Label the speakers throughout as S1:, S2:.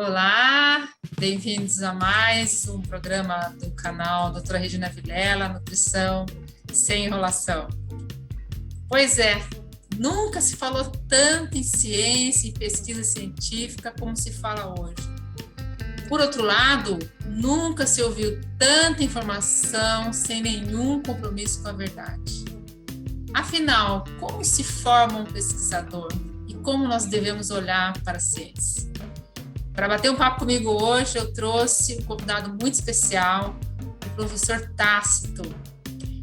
S1: Olá, bem-vindos a mais um programa do canal Doutora Regina Vilela, Nutrição Sem Enrolação. Pois é, nunca se falou tanto em ciência e pesquisa científica como se fala hoje. Por outro lado, nunca se ouviu tanta informação sem nenhum compromisso com a verdade. Afinal, como se forma um pesquisador e como nós devemos olhar para a ciência? Para bater um papo comigo hoje, eu trouxe um convidado muito especial, o professor Tácito.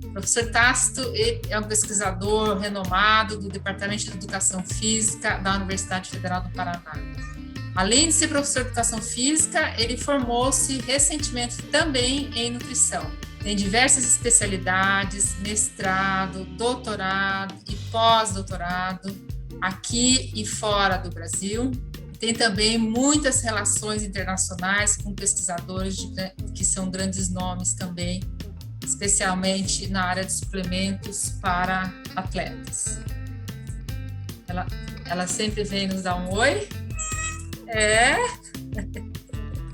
S1: O professor Tácito é um pesquisador renomado do Departamento de Educação Física da Universidade Federal do Paraná. Além de ser professor de Educação Física, ele formou-se recentemente também em nutrição. Tem diversas especialidades, mestrado, doutorado e pós-doutorado, aqui e fora do Brasil. Tem também muitas relações internacionais com pesquisadores que são grandes nomes também, especialmente na área de suplementos para atletas. Ela sempre vem nos dar um oi.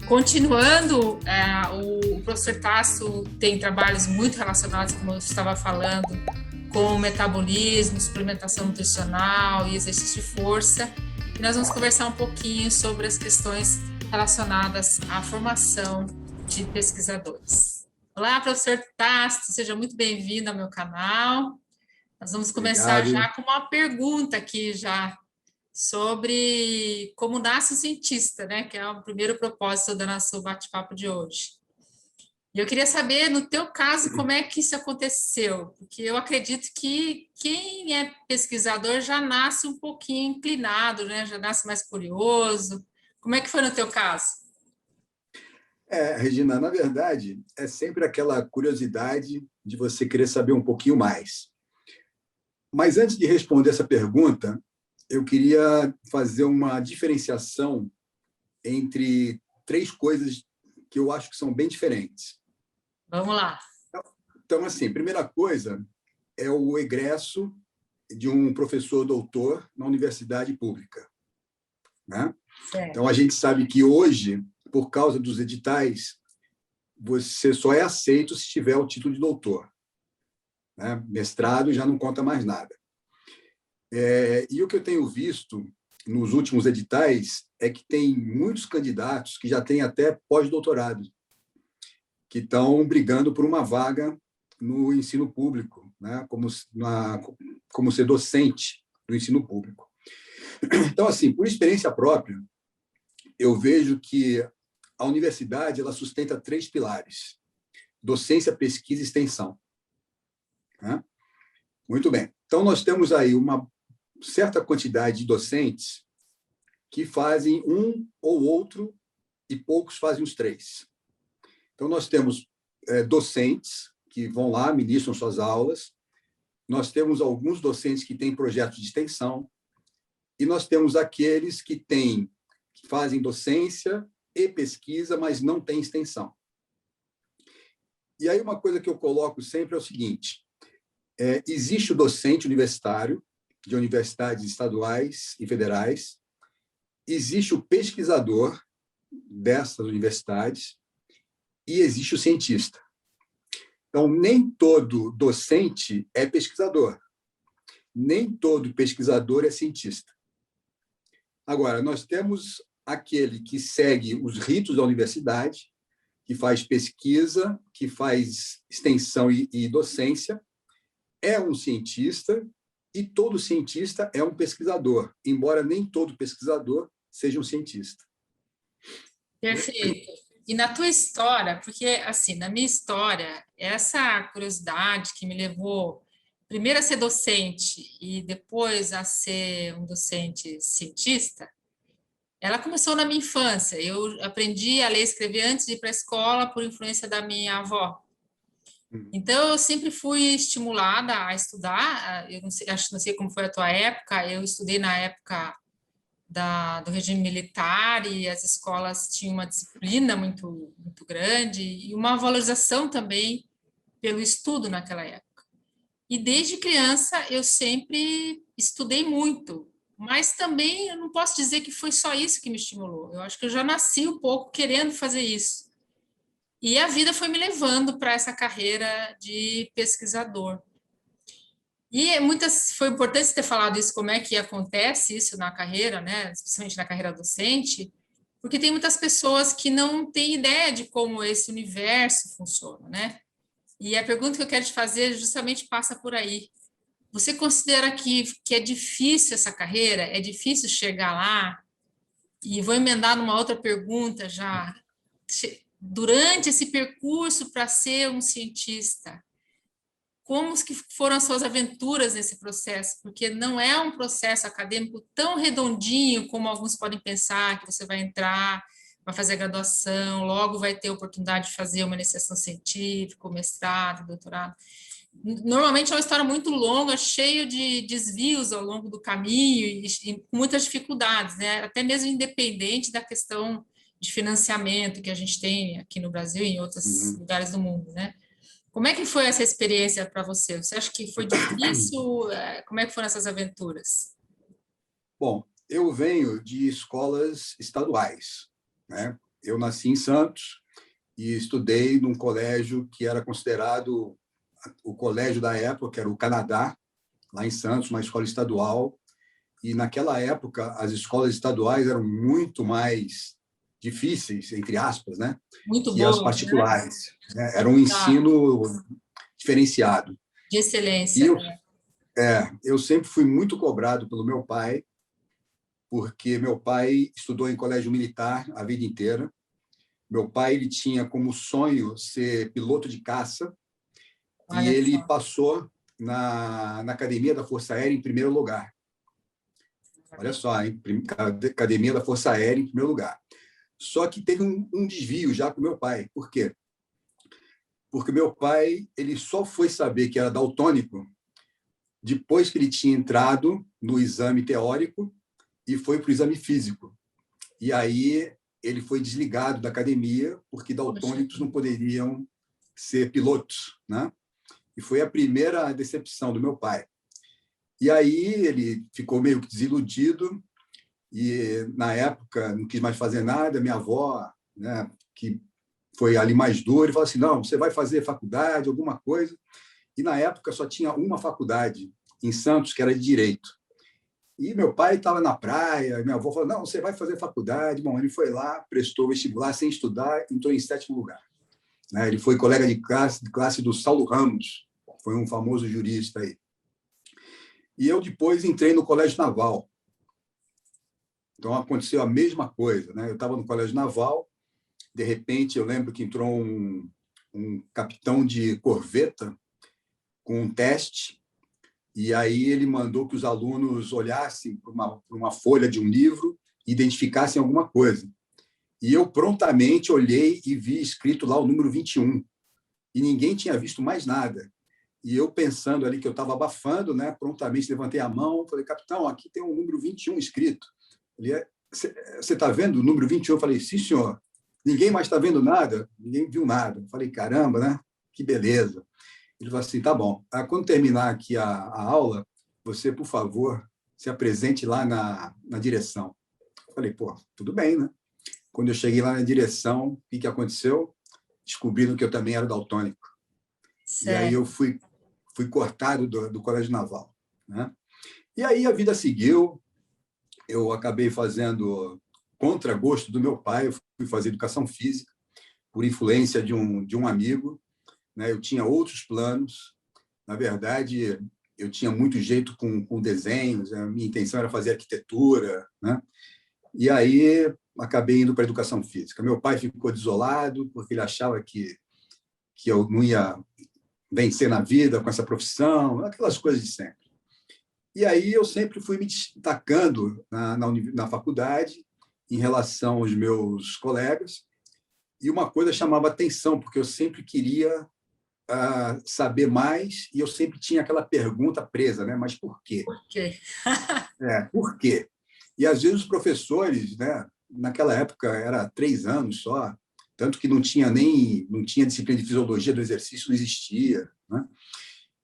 S1: Continuando, o professor Tasso tem trabalhos muito relacionados, como eu estava falando, com metabolismo, suplementação nutricional e exercício de força. E nós vamos conversar um pouquinho sobre as questões relacionadas à formação de pesquisadores. Olá, professor Tasso, seja muito bem-vindo ao meu canal. Nós vamos começar já com uma pergunta aqui já sobre como nasce um cientista, né? Que é o primeiro propósito do nosso bate-papo de hoje. E eu queria saber, no teu caso, como é que isso aconteceu? Porque eu acredito que quem é pesquisador já nasce um pouquinho inclinado, né? Já nasce mais curioso. Como é que foi no teu caso?
S2: Regina, na verdade, é sempre aquela curiosidade de você querer saber um pouquinho mais. Mas antes de responder essa pergunta, eu queria fazer uma diferenciação entre três coisas que eu acho que são bem diferentes.
S1: Vamos lá.
S2: Então, assim, primeira coisa é o egresso de um professor doutor na universidade pública, né? Então, a gente sabe que hoje, por causa dos editais, você só é aceito se tiver o título de doutor, né? Mestrado já não conta mais nada. E o que eu tenho visto nos últimos editais é que tem muitos candidatos que já têm até pós-doutorado, que estão brigando por uma vaga no ensino público, né? como ser docente do ensino público. Então, assim, por experiência própria, eu vejo que a universidade ela sustenta três pilares: docência, pesquisa e extensão, né? Muito bem. Então, nós temos aí uma certa quantidade de docentes que fazem um ou outro e poucos fazem os três. Então, nós temos docentes que vão lá, ministram suas aulas, nós temos alguns docentes que têm projetos de extensão, e nós temos aqueles que fazem docência e pesquisa, mas não têm extensão. E aí uma coisa que eu coloco sempre é o seguinte: existe o docente universitário, de universidades estaduais e federais, existe o pesquisador dessas universidades, e existe o cientista. Então, nem todo docente é pesquisador, nem todo pesquisador é cientista. Agora, nós temos aquele que segue os ritos da universidade, que faz pesquisa, que faz extensão e docência, é um cientista, e todo cientista é um pesquisador, embora nem todo pesquisador seja um cientista.
S1: Perfeito. E na tua história, porque, assim, na minha história, essa curiosidade que me levou primeiro a ser docente e depois a ser um docente cientista, ela começou na minha infância. Eu aprendi a ler e escrever antes de ir para a escola por influência da minha avó. Então, eu sempre fui estimulada a estudar. Eu não sei como foi a tua época, eu estudei na época do regime militar e as escolas tinham uma disciplina muito, muito grande e uma valorização também pelo estudo naquela época. E desde criança eu sempre estudei muito, mas também eu não posso dizer que foi só isso que me estimulou. Eu acho que eu já nasci um pouco querendo fazer isso. E a vida foi me levando para essa carreira de pesquisador. E foi importante você ter falado isso, como é que acontece isso na carreira, né? Especialmente na carreira docente, porque tem muitas pessoas que não têm ideia de como esse universo funciona, né? E a pergunta que eu quero te fazer justamente passa por aí. Você considera que é difícil essa carreira? É difícil chegar lá? E vou emendar numa outra pergunta já. Durante esse percurso para ser um cientista, como que foram as suas aventuras nesse processo? Porque não é um processo acadêmico tão redondinho como alguns podem pensar, que você vai entrar, vai fazer a graduação, logo vai ter a oportunidade de fazer uma iniciação científica, mestrado, doutorado. Normalmente é uma história muito longa, cheia de desvios ao longo do caminho e com muitas dificuldades, né? Até mesmo independente da questão de financiamento que a gente tem aqui no Brasil e em outros lugares do mundo, né? Como é que foi essa experiência para você? Você acha que foi difícil? Como é que foram essas aventuras?
S2: Bom, eu venho de escolas estaduais, né? Eu nasci em Santos e estudei num colégio que era considerado o colégio da época, que era o Canadá, lá em Santos, uma escola estadual. E naquela época as escolas estaduais eram muito mais difíceis, entre aspas, né?
S1: Muito
S2: Que as
S1: boas, né?
S2: particulares, né? Era um ensino diferenciado.
S1: De
S2: E
S1: excelência.
S2: eu sempre fui muito cobrado pelo meu pai, porque meu pai estudou em colégio militar a vida inteira. Meu pai ele tinha como sonho ser piloto de caça e
S1: Olha
S2: ele
S1: só.
S2: passou na Academia da Força Aérea em primeiro lugar. Olha só, hein? Academia da Força Aérea em primeiro lugar. Só que teve um desvio já com meu pai. Por quê? Porque meu pai ele só foi saber que era daltônico depois que ele tinha entrado no exame teórico e foi para o exame físico. E aí ele foi desligado da academia porque daltônicos não poderiam ser pilotos, né? E foi a primeira decepção do meu pai. E aí ele ficou meio que desiludido e na época não quis mais fazer nada. Minha avó, né, que foi ali mais dura, e falou assim: não, você vai fazer faculdade, alguma coisa. E na época só tinha uma faculdade em Santos que era de direito. E meu pai estava na praia, minha avó falou: não, você vai fazer faculdade. Bom, ele foi lá, prestou vestibular sem estudar, entrou em 7º lugar. Ele foi colega de classe do Saulo Ramos, foi um famoso jurista aí. E eu depois entrei no Colégio Naval. Então aconteceu a mesma coisa, né? Eu estava no Colégio Naval, de repente eu lembro que entrou um capitão de corveta com um teste, e aí ele mandou que os alunos olhassem para uma folha de um livro e identificassem alguma coisa. E eu prontamente olhei e vi escrito lá o número 21. E ninguém tinha visto mais nada. E eu pensando ali que eu estava abafando, né? Prontamente levantei a mão, falei: capitão, aqui tem o número 21 escrito. Ele: você está vendo o número 21? Eu falei: sim, senhor. Ninguém mais está vendo nada? Ninguém viu nada. Eu falei: caramba, né? Que beleza. Ele falou assim: tá bom, quando terminar aqui a aula, você, por favor, se apresente lá na direção. Eu falei: pô, tudo bem, né? Quando eu cheguei lá na direção, o que aconteceu? Descobriram que eu também era daltônico. Certo. E aí eu fui cortado do Colégio Naval, né? E aí a vida seguiu, eu acabei fazendo contra gosto do meu pai, eu fui fazer educação física por influência de um amigo, né? Eu tinha outros planos, na verdade, eu tinha muito jeito com desenhos, a minha intenção era fazer arquitetura, né? E aí acabei indo para a educação física. Meu pai ficou desolado porque ele achava que eu não ia vencer na vida com essa profissão, aquelas coisas de sempre. E aí eu sempre fui me destacando na faculdade em relação aos meus colegas, e uma coisa chamava atenção, porque eu sempre queria saber mais, e eu sempre tinha aquela pergunta presa, né? Mas por quê?
S1: Por quê?
S2: Por quê? E às vezes os professores, né? Naquela época era 3 anos só, tanto que não tinha disciplina de fisiologia do exercício, não existia, né?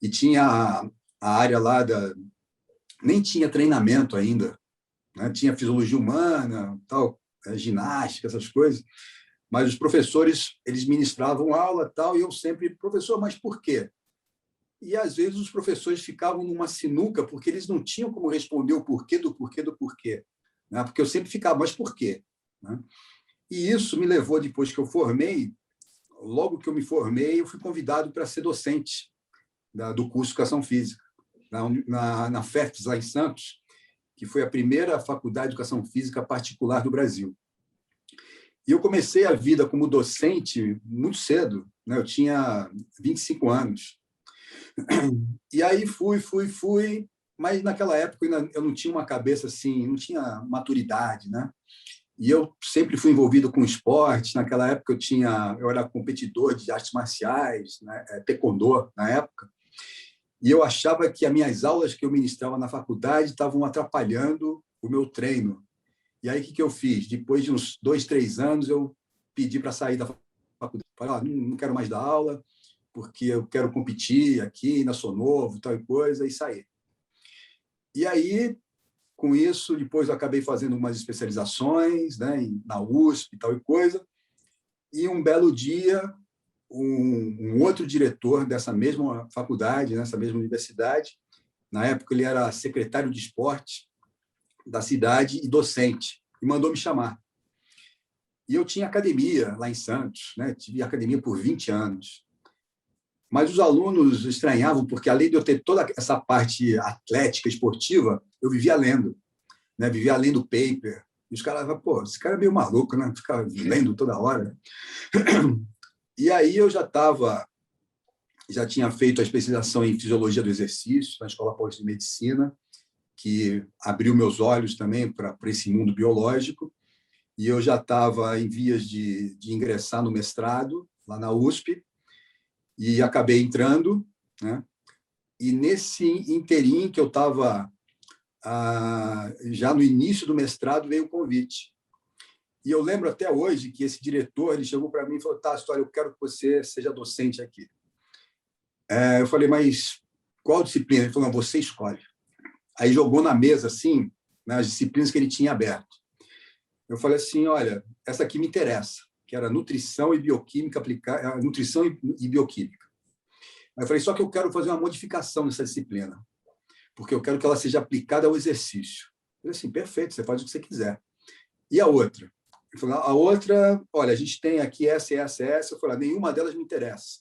S2: E tinha a área lá nem tinha treinamento ainda né? Tinha fisiologia humana, tal, ginástica, essas coisas, mas os professores, eles ministravam aula, tal, e eu sempre, professor, mas por quê? E, às vezes, os professores ficavam numa sinuca porque eles não tinham como responder o porquê do porquê do porquê, né? Porque eu sempre ficava, mas por quê? Né? E isso me levou, depois que eu formei, logo que eu me formei, eu fui convidado para ser docente do curso de Educação Física, na FEFES, lá em Santos, que foi a primeira faculdade de Educação Física particular do Brasil. E eu comecei a vida como docente muito cedo, né? Eu tinha 25 anos. E aí fui, mas naquela época eu não tinha uma cabeça assim, não tinha maturidade, né? E eu sempre fui envolvido com esporte. Naquela época eu era competidor de artes marciais, né? Taekwondo na época. E eu achava que as minhas aulas que eu ministrava na faculdade estavam atrapalhando o meu treino. E aí o que eu fiz? Depois de uns 2, 3 anos, eu pedi para sair da faculdade. Falei, não quero mais dar aula, porque eu quero competir aqui, ainda sou novo, tal coisa, e saí. E aí, com isso, depois eu acabei fazendo umas especializações, né, na USP e tal coisa, e um belo dia, um outro diretor dessa mesma faculdade, nessa mesma universidade, na época ele era secretário de esporte da cidade e docente, e mandou me chamar. E eu tinha academia lá em Santos, né, tive academia por 20 anos. Mas os alunos estranhavam, porque além de eu ter toda essa parte atlética, esportiva, eu vivia lendo, né? Vivia lendo paper. E os caras falavam, pô, esse cara é meio maluco, né? Ficar lendo toda hora. E aí eu já tinha feito a especialização em fisiologia do exercício na Escola Paulista de Medicina, que abriu meus olhos também para esse mundo biológico. E eu já estava em vias de ingressar no mestrado, lá na USP, e acabei entrando, né? E nesse interim que eu estava já no início do mestrado, veio o convite. E eu lembro até hoje que esse diretor ele chegou para mim e falou, Tássio, olha, eu quero que você seja docente aqui. Eu falei, mas qual disciplina? Ele falou, não, você escolhe. Aí jogou na mesa, assim, né, as disciplinas que ele tinha aberto. Eu falei assim, olha, essa aqui me interessa, que era nutrição e bioquímica aplicada, nutrição e bioquímica. Aí eu falei, só que eu quero fazer uma modificação nessa disciplina, porque eu quero que ela seja aplicada ao exercício. Eu falei assim, perfeito, você faz o que você quiser. E a outra? Ele falou, a outra, olha, a gente tem aqui essa e essa e essa. Eu falei, nenhuma delas me interessa,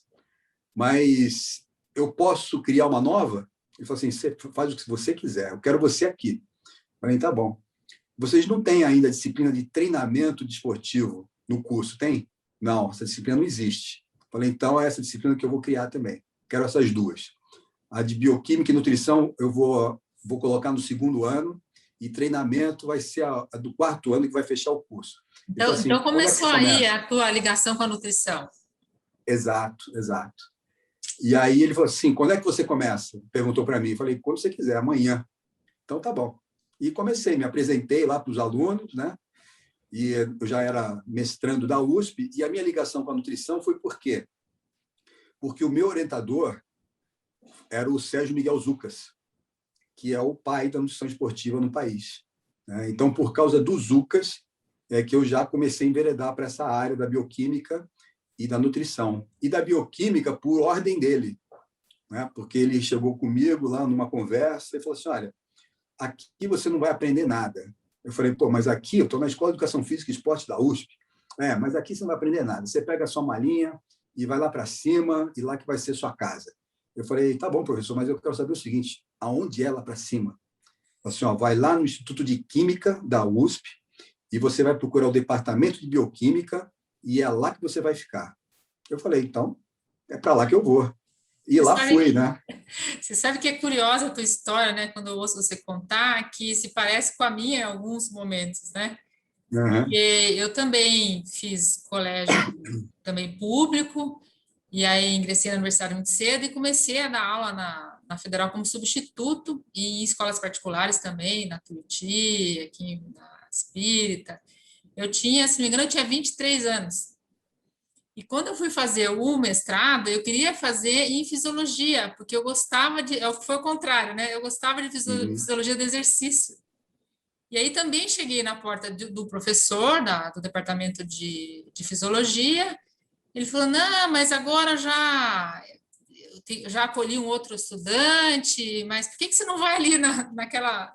S2: mas eu posso criar uma nova? Ele falou assim, você faz o que você quiser, eu quero você aqui. Eu falei, tá bom. Vocês não têm ainda a disciplina de treinamento desportivo no curso, tem? Não, essa disciplina não existe. Eu falei, então é essa disciplina que eu vou criar também. Quero essas duas. A de bioquímica e nutrição eu vou colocar no 2º ano e treinamento vai ser a do 4º ano que vai fechar o curso.
S1: Então, assim, então começou aí a tua ligação com a nutrição.
S2: Exato. E aí ele falou assim, quando é que você começa? Perguntou para mim. Eu falei, quando você quiser, amanhã. Então tá bom. E comecei, me apresentei lá para os alunos, né? E eu já era mestrando da USP, e a minha ligação com a nutrição foi por quê? Porque o meu orientador era o Sérgio Miguel Zucas, que é o pai da nutrição esportiva no país. Então, por causa do Zucas, é que eu já comecei a enveredar para essa área da bioquímica e da nutrição. E da bioquímica por ordem dele, né? Porque ele chegou comigo lá numa conversa e falou assim, olha, aqui você não vai aprender nada. Eu falei, pô, mas aqui eu estou na Escola de Educação Física e Esporte da USP. Mas aqui você não vai aprender nada. Você pega a sua malinha e vai lá para cima e lá que vai ser sua casa. Eu falei, tá bom, professor, mas eu quero saber o seguinte, aonde é lá para cima? Assim, ó, vai lá no Instituto de Química da USP e você vai procurar o departamento de bioquímica e é lá que você vai ficar. Eu falei, então, é para lá que eu vou. E lá fui, né?
S1: Você sabe que é curiosa a tua história, né? Quando eu ouço você contar, que se parece com a minha em alguns momentos, né?
S2: Uhum.
S1: Porque eu também fiz colégio também público, e aí ingressei na universidade muito cedo e comecei a dar aula na Federal como substituto e em escolas particulares também, na Tuiuti, aqui na Espírita. Eu tinha, se não me engano, eu tinha 23 anos. E quando eu fui fazer o mestrado, eu queria fazer em fisiologia, porque eu gostava de... Foi o contrário, né? Eu gostava de fisiologia do exercício. E aí também cheguei na porta do professor do departamento de fisiologia. Ele falou, não, mas agora já acolhi um outro estudante, mas por que você não vai ali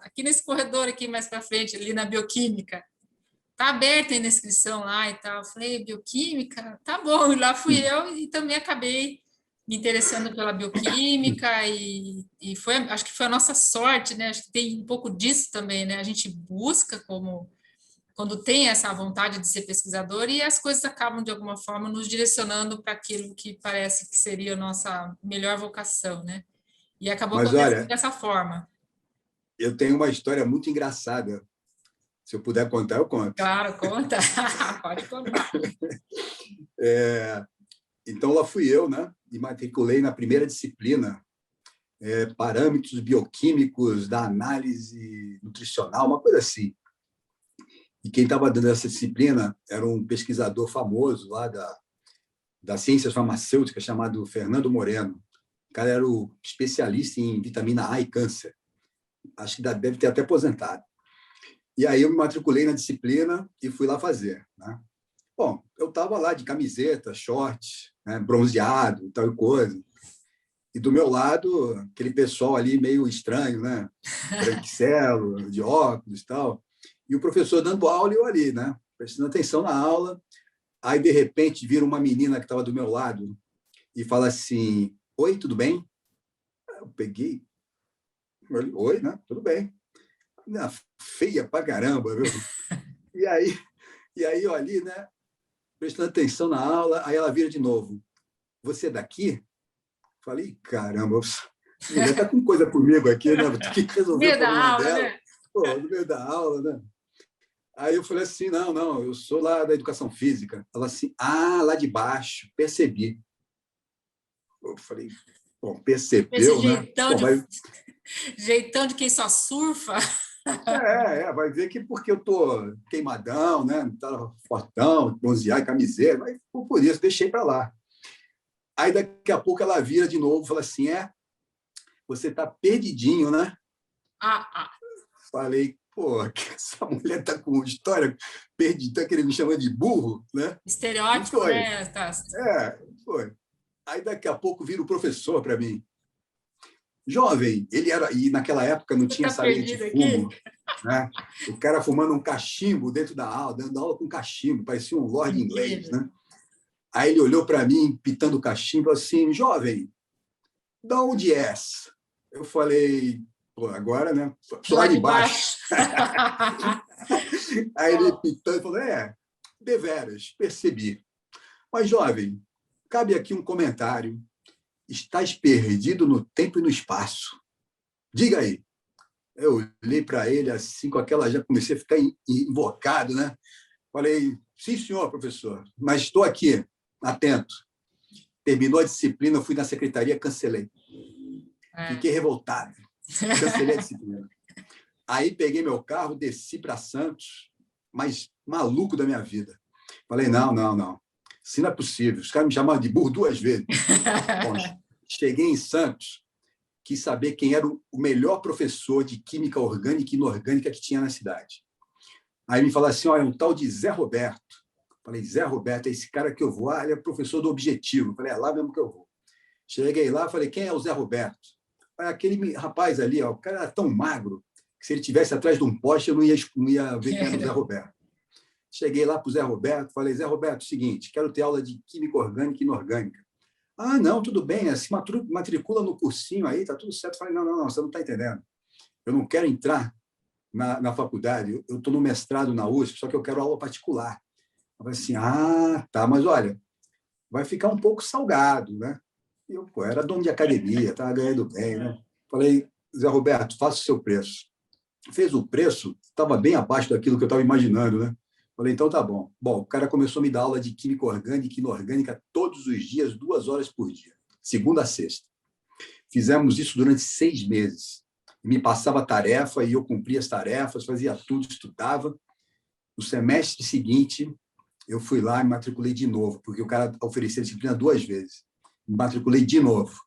S1: aqui nesse corredor aqui mais para frente, ali na bioquímica? Tá aberta a inscrição lá e tal. Eu falei, bioquímica? Tá bom. E lá fui eu e também acabei me interessando pela bioquímica e foi, acho que foi a nossa sorte, né? Acho que tem um pouco disso também, né? A gente busca quando tem essa vontade de ser pesquisador e as coisas acabam, de alguma forma, nos direcionando para aquilo que parece que seria a nossa melhor vocação, né? E acabou
S2: Mas,
S1: acontecendo
S2: olha,
S1: dessa forma.
S2: eu tenho uma história muito engraçada. Se eu puder contar, eu conto.
S1: Claro, conta. Pode contar.
S2: Então, lá fui eu, né? E matriculei na primeira disciplina, parâmetros bioquímicos da análise nutricional, uma coisa assim. E quem estava dando essa disciplina era um pesquisador famoso lá das ciências farmacêuticas, chamado Fernando Moreno. O cara era o especialista em vitamina A e câncer. Acho que deve ter até aposentado. E aí eu me matriculei na disciplina e fui lá fazer, né? Bom, eu estava lá de camiseta, short, né, bronzeado, tal coisa. E do meu lado, aquele pessoal ali meio estranho, né? Branquicelo, de óculos e tal. E o professor dando aula e eu ali, né? Prestando atenção na aula. Aí, de repente, vira uma menina que estava do meu lado e fala assim, oi, tudo bem? Eu peguei, oi, né? Tudo bem. Feia pra caramba, viu? E aí eu ali, né? Prestando atenção na aula, aí ela vira de novo. Você é daqui? Falei, caramba, a mulher tá com coisa comigo aqui, né? Vou ter que resolver o problema
S1: aula,
S2: dela.
S1: né?
S2: Pô, no meio da aula, né? Aí eu falei assim, não, eu sou lá da educação física. Ela assim, lá de baixo, percebi. Eu falei, bom, percebeu,
S1: Esse
S2: né?
S1: jeitão,
S2: Bom,
S1: jeitão de quem só surfa.
S2: vai ver que porque eu tô queimadão, né? Tá fortão, bronzeado, camiseta, mas por isso deixei para lá. Aí daqui a pouco ela vira de novo e fala assim, você tá perdidinho, né? Falei, pô, que essa mulher tá com história perdida, que ele me chama de burro, né?
S1: Estereótipo,
S2: Foi.
S1: né?
S2: Foi. Aí daqui a pouco vira o professor para mim. Jovem, ele era, e naquela época não tinha
S1: Tá
S2: salinha de fumo,
S1: aqui?
S2: né? O cara fumando um cachimbo dentro da aula, dando aula com cachimbo, parecia um lord inglês, né? Aí ele olhou para mim, pitando o cachimbo, assim, jovem, de onde és? Eu falei, pô, agora, né? Sou lá de baixo. Aí ele pitando, falou, deveras, percebi. Mas, jovem, cabe aqui um comentário. Estás perdido no tempo e no espaço. Diga aí. Eu olhei para ele assim, com aquela... Já comecei a ficar invocado, né? Falei, sim, senhor, professor, mas estou aqui, atento. Terminou a disciplina, eu fui na secretaria, cancelei. Fiquei revoltado. Cancelei a disciplina. Aí peguei meu carro, desci para Santos, mas maluco da minha vida. Falei, não. Isso não é possível. Os caras me chamaram de burro 2 vezes. Bom, cheguei em Santos, quis saber quem era o melhor professor de química orgânica e inorgânica que tinha na cidade. Aí me falaram assim, olha, um tal de Zé Roberto. Falei, Zé Roberto, é esse cara que eu vou. Ele é professor do Objetivo. Falei, é lá mesmo que eu vou. Cheguei lá, falei, quem é o Zé Roberto? Aquele rapaz ali, o cara era tão magro que se ele estivesse atrás de um poste, eu não ia ver quem era o Zé Roberto. Cheguei lá para o Zé Roberto, falei, Zé Roberto, seguinte, quero ter aula de química orgânica e inorgânica. Não, tudo bem, se matricula no cursinho aí, tá tudo certo. Falei, não, você não está entendendo. Eu não quero entrar na faculdade, eu estou no mestrado na USP, só que eu quero aula particular. Eu falei assim, tá, mas olha, vai ficar um pouco salgado, né? E eu, era dono de academia, estava ganhando bem, né? Falei, Zé Roberto, faça o seu preço. Fez o preço, estava bem abaixo daquilo que eu estava imaginando, né? Falei, então tá bom. Bom, o cara começou a me dar aula de química orgânica e inorgânica todos os dias, 2 horas por dia, segunda a sexta. Fizemos isso durante 6 meses. Me passava tarefa e eu cumpria as tarefas, fazia tudo, estudava. No semestre seguinte, eu fui lá e me matriculei de novo, porque o cara oferecia disciplina 2 vezes. Me matriculei de novo.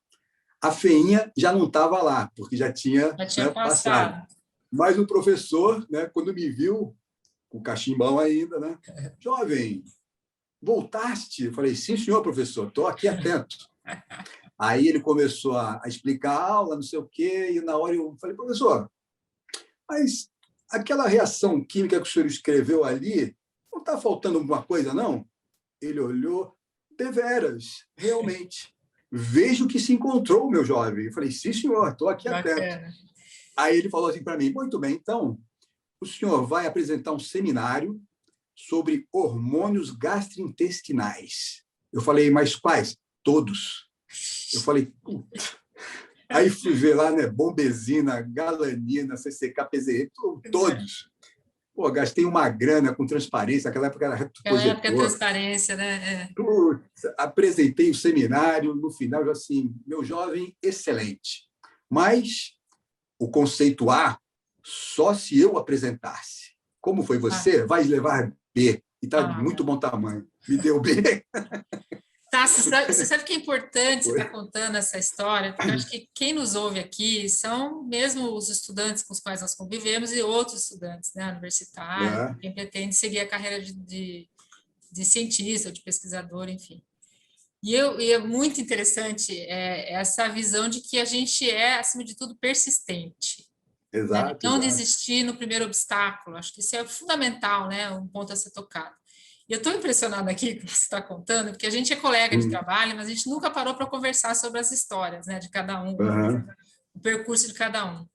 S2: A feinha já não estava lá, porque já tinha
S1: passado.
S2: Mas o professor, né, quando me viu, com o cachimbão ainda, né? Jovem, voltaste? Eu falei, sim, senhor professor, estou aqui atento. Aí ele começou a explicar a aula, não sei o quê, e na hora eu falei, professor, mas aquela reação química que o senhor escreveu ali, não está faltando alguma coisa, não? Ele olhou, deveras, realmente. Vejo que se encontrou, meu jovem. Eu falei, sim, senhor, estou aqui atento.
S1: Bacana.
S2: Aí ele falou assim para mim, muito bem, então, o senhor vai apresentar um seminário sobre hormônios gastrointestinais. Eu falei, mas quais? Todos. Eu falei, puta. Aí fui ver lá, né? Bombezina, galanina, CCK, PZE, todos. Pô, gastei uma grana com transparência, naquela época era
S1: Aquela época é
S2: retroprojetor.
S1: transparência, né?
S2: Putz, apresentei o seminário, no final, eu assim, meu jovem, excelente. Mas o conceito A, só se eu apresentasse. Como foi você? Vai levar B. E está de muito bom tamanho. Me deu B.
S1: Tá, você sabe que é importante você estar contando essa história, porque eu acho que quem nos ouve aqui são mesmo os estudantes com os quais nós convivemos e outros estudantes, né, universitários, quem pretende seguir a carreira de cientista, de pesquisador, enfim. E é muito interessante essa visão de que a gente é, acima de tudo, persistente.
S2: Exato.
S1: Né? Não desistir no primeiro obstáculo. Acho que isso é fundamental, né? Um ponto a ser tocado. E eu estou impressionada aqui com o que você está contando, porque a gente é colega de trabalho, mas a gente nunca parou para conversar sobre as histórias, né, de cada um, o percurso de cada um.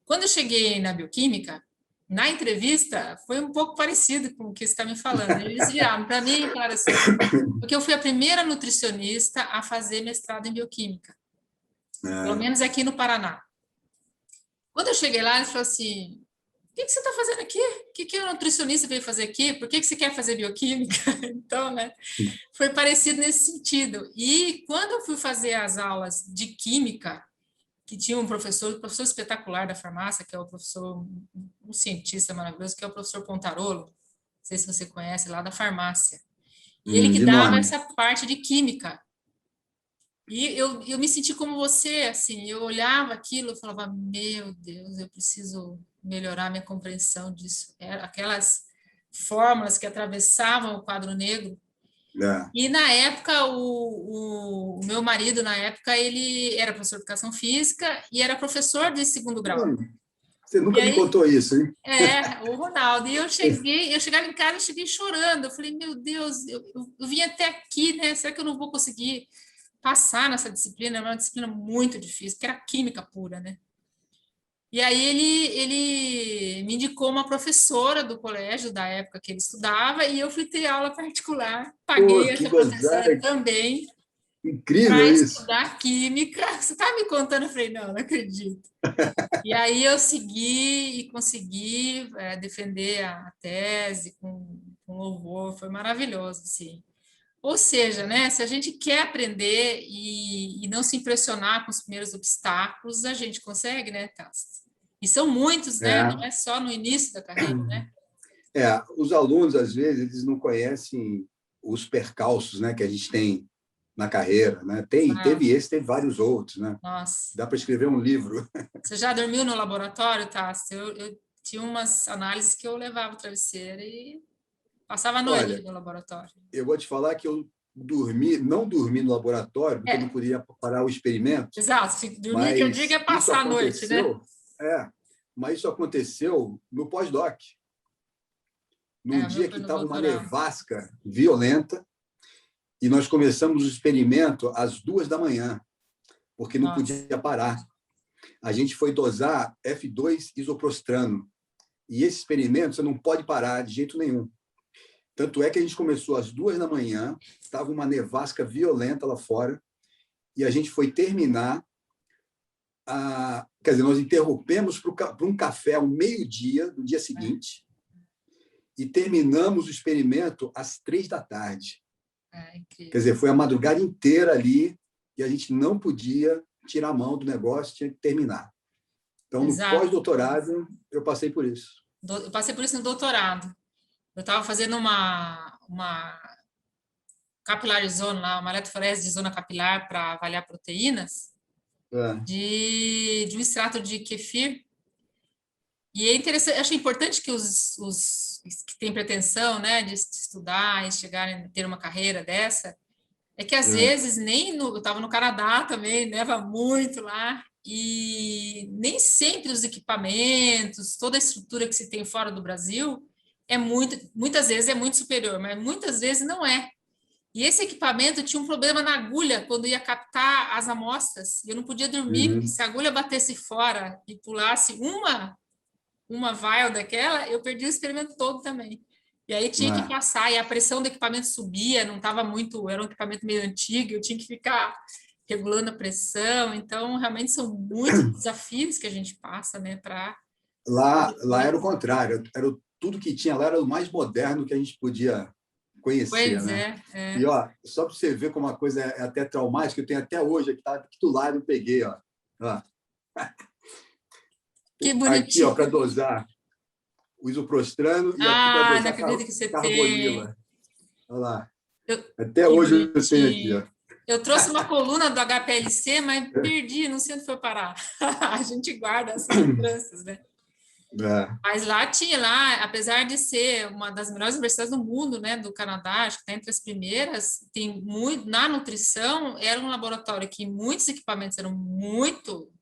S1: Quando eu cheguei na bioquímica, na entrevista, foi um pouco parecido com o que você está me falando. Eles viraram para mim e falaram assim, porque eu fui a primeira nutricionista a fazer mestrado em bioquímica, pelo menos aqui no Paraná. Quando eu cheguei lá, eles falaram assim, o que você está fazendo aqui? O que o nutricionista veio fazer aqui? Por que você quer fazer bioquímica? Então, né, foi parecido nesse sentido. E quando eu fui fazer as aulas de química, que tinha um professor espetacular da farmácia, que é o professor, um cientista maravilhoso, que é o professor Pontarolo, não sei se você conhece, lá da farmácia. E ele que dava essa parte de química. E eu me senti como você, assim, eu olhava aquilo e falava, meu Deus, eu preciso melhorar minha compreensão disso. Aquelas fórmulas que atravessavam o quadro negro. E, na época, o meu marido, na época, ele era professor de educação física e era professor de segundo grau.
S2: Você nunca me contou isso, hein?
S1: O Ronaldo. E eu chegava em casa e cheguei chorando. Eu falei, meu Deus, eu vim até aqui, né? Será que eu não vou conseguir passar nessa disciplina? Era uma disciplina muito difícil, porque era química pura, né? E aí ele me indicou uma professora do colégio da época que ele estudava e eu fui ter aula particular, paguei essa professora também.
S2: Incrível
S1: para
S2: isso.
S1: estudar química. Você está me contando? Eu falei, não acredito. E aí eu segui e consegui defender a tese com louvor, foi maravilhoso, sim. Ou seja, né, se a gente quer aprender e não se impressionar com os primeiros obstáculos, a gente consegue, né, Tassi? E são muitos, né? Não é só no início da carreira, né?
S2: Os alunos, às vezes, eles não conhecem os percalços, né, que a gente tem na carreira, né? Teve vários outros, né?
S1: Nossa.
S2: Dá para escrever um livro.
S1: Você já dormiu no laboratório, Tassi? Eu tinha umas análises que eu levava o travesseiro e passava a noite no laboratório.
S2: Eu vou te falar que eu não dormi no laboratório, porque eu não podia parar o experimento.
S1: Exato, dormir que eu digo é passar a noite, né?
S2: Mas isso aconteceu no pós-doc. Num dia que estava uma nevasca violenta, e nós começamos o experimento às 2h, porque não podia parar. A gente foi dosar F2-isoprostrano. E esse experimento você não pode parar de jeito nenhum. Tanto é que a gente começou às 2h, estava uma nevasca violenta lá fora, e a gente foi terminar. Quer dizer, nós interrompemos para um café ao meio-dia do dia seguinte e terminamos o experimento às 3h. Quer dizer, foi a madrugada inteira ali e a gente não podia tirar a mão do negócio, tinha que terminar. Então, no pós-doutorado, eu passei por isso.
S1: Eu passei por isso no doutorado. Eu estava fazendo uma capilarizona, uma eletroforese de zona capilar para avaliar proteínas de um extrato de kefir. E é interessante, acho importante que os que têm pretensão, né, de estudar e chegarem a ter uma carreira dessa, é que às vezes eu estava no Canadá também, neva muito lá, e nem sempre os equipamentos, toda a estrutura que se tem fora do Brasil muitas vezes é muito superior, mas muitas vezes não é. E esse equipamento tinha um problema na agulha quando ia captar as amostras, e eu não podia dormir, porque se a agulha batesse fora e pulasse uma vial daquela, eu perdi o experimento todo também. E aí tinha que passar, e a pressão do equipamento subia, não estava muito, era um equipamento meio antigo, eu tinha que ficar regulando a pressão, então realmente são muitos desafios que a gente passa, né, para...
S2: Lá era o contrário, tudo que tinha lá era o mais moderno que a gente podia conhecer,
S1: pois
S2: né?
S1: É.
S2: E, ó, só para você ver como a coisa é até traumática, eu tenho até hoje, aqui, tá aqui do lado, eu peguei, ó.
S1: Que
S2: aqui, ó,
S1: bonitinho.
S2: para dosar o isoprostrano e aqui para
S1: Não
S2: dosar
S1: acredito que você tem.
S2: carbonila. Olha lá. Até
S1: Que
S2: hoje eu tenho aqui,
S1: bonitinho.
S2: ó.
S1: Eu trouxe uma coluna do HPLC, mas perdi, não sei onde foi parar. A gente guarda essas lembranças, né? Mas lá tinha, apesar de ser uma das melhores universidades do mundo, né, do Canadá, acho que está entre as primeiras, tem muito, na nutrição, era um laboratório que muitos equipamentos eram muito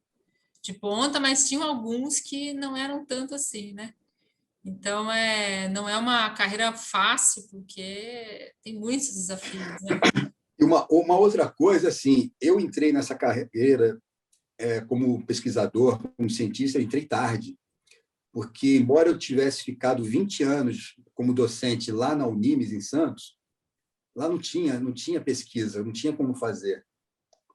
S1: de ponta, mas tinham alguns que não eram tanto assim, né? Então, não é uma carreira fácil, porque tem muitos desafios, né?
S2: E uma outra coisa, assim, eu entrei nessa carreira como pesquisador, como cientista, eu entrei tarde, porque, embora eu tivesse ficado 20 anos como docente lá na Unimes, em Santos, lá não tinha pesquisa, não tinha como fazer,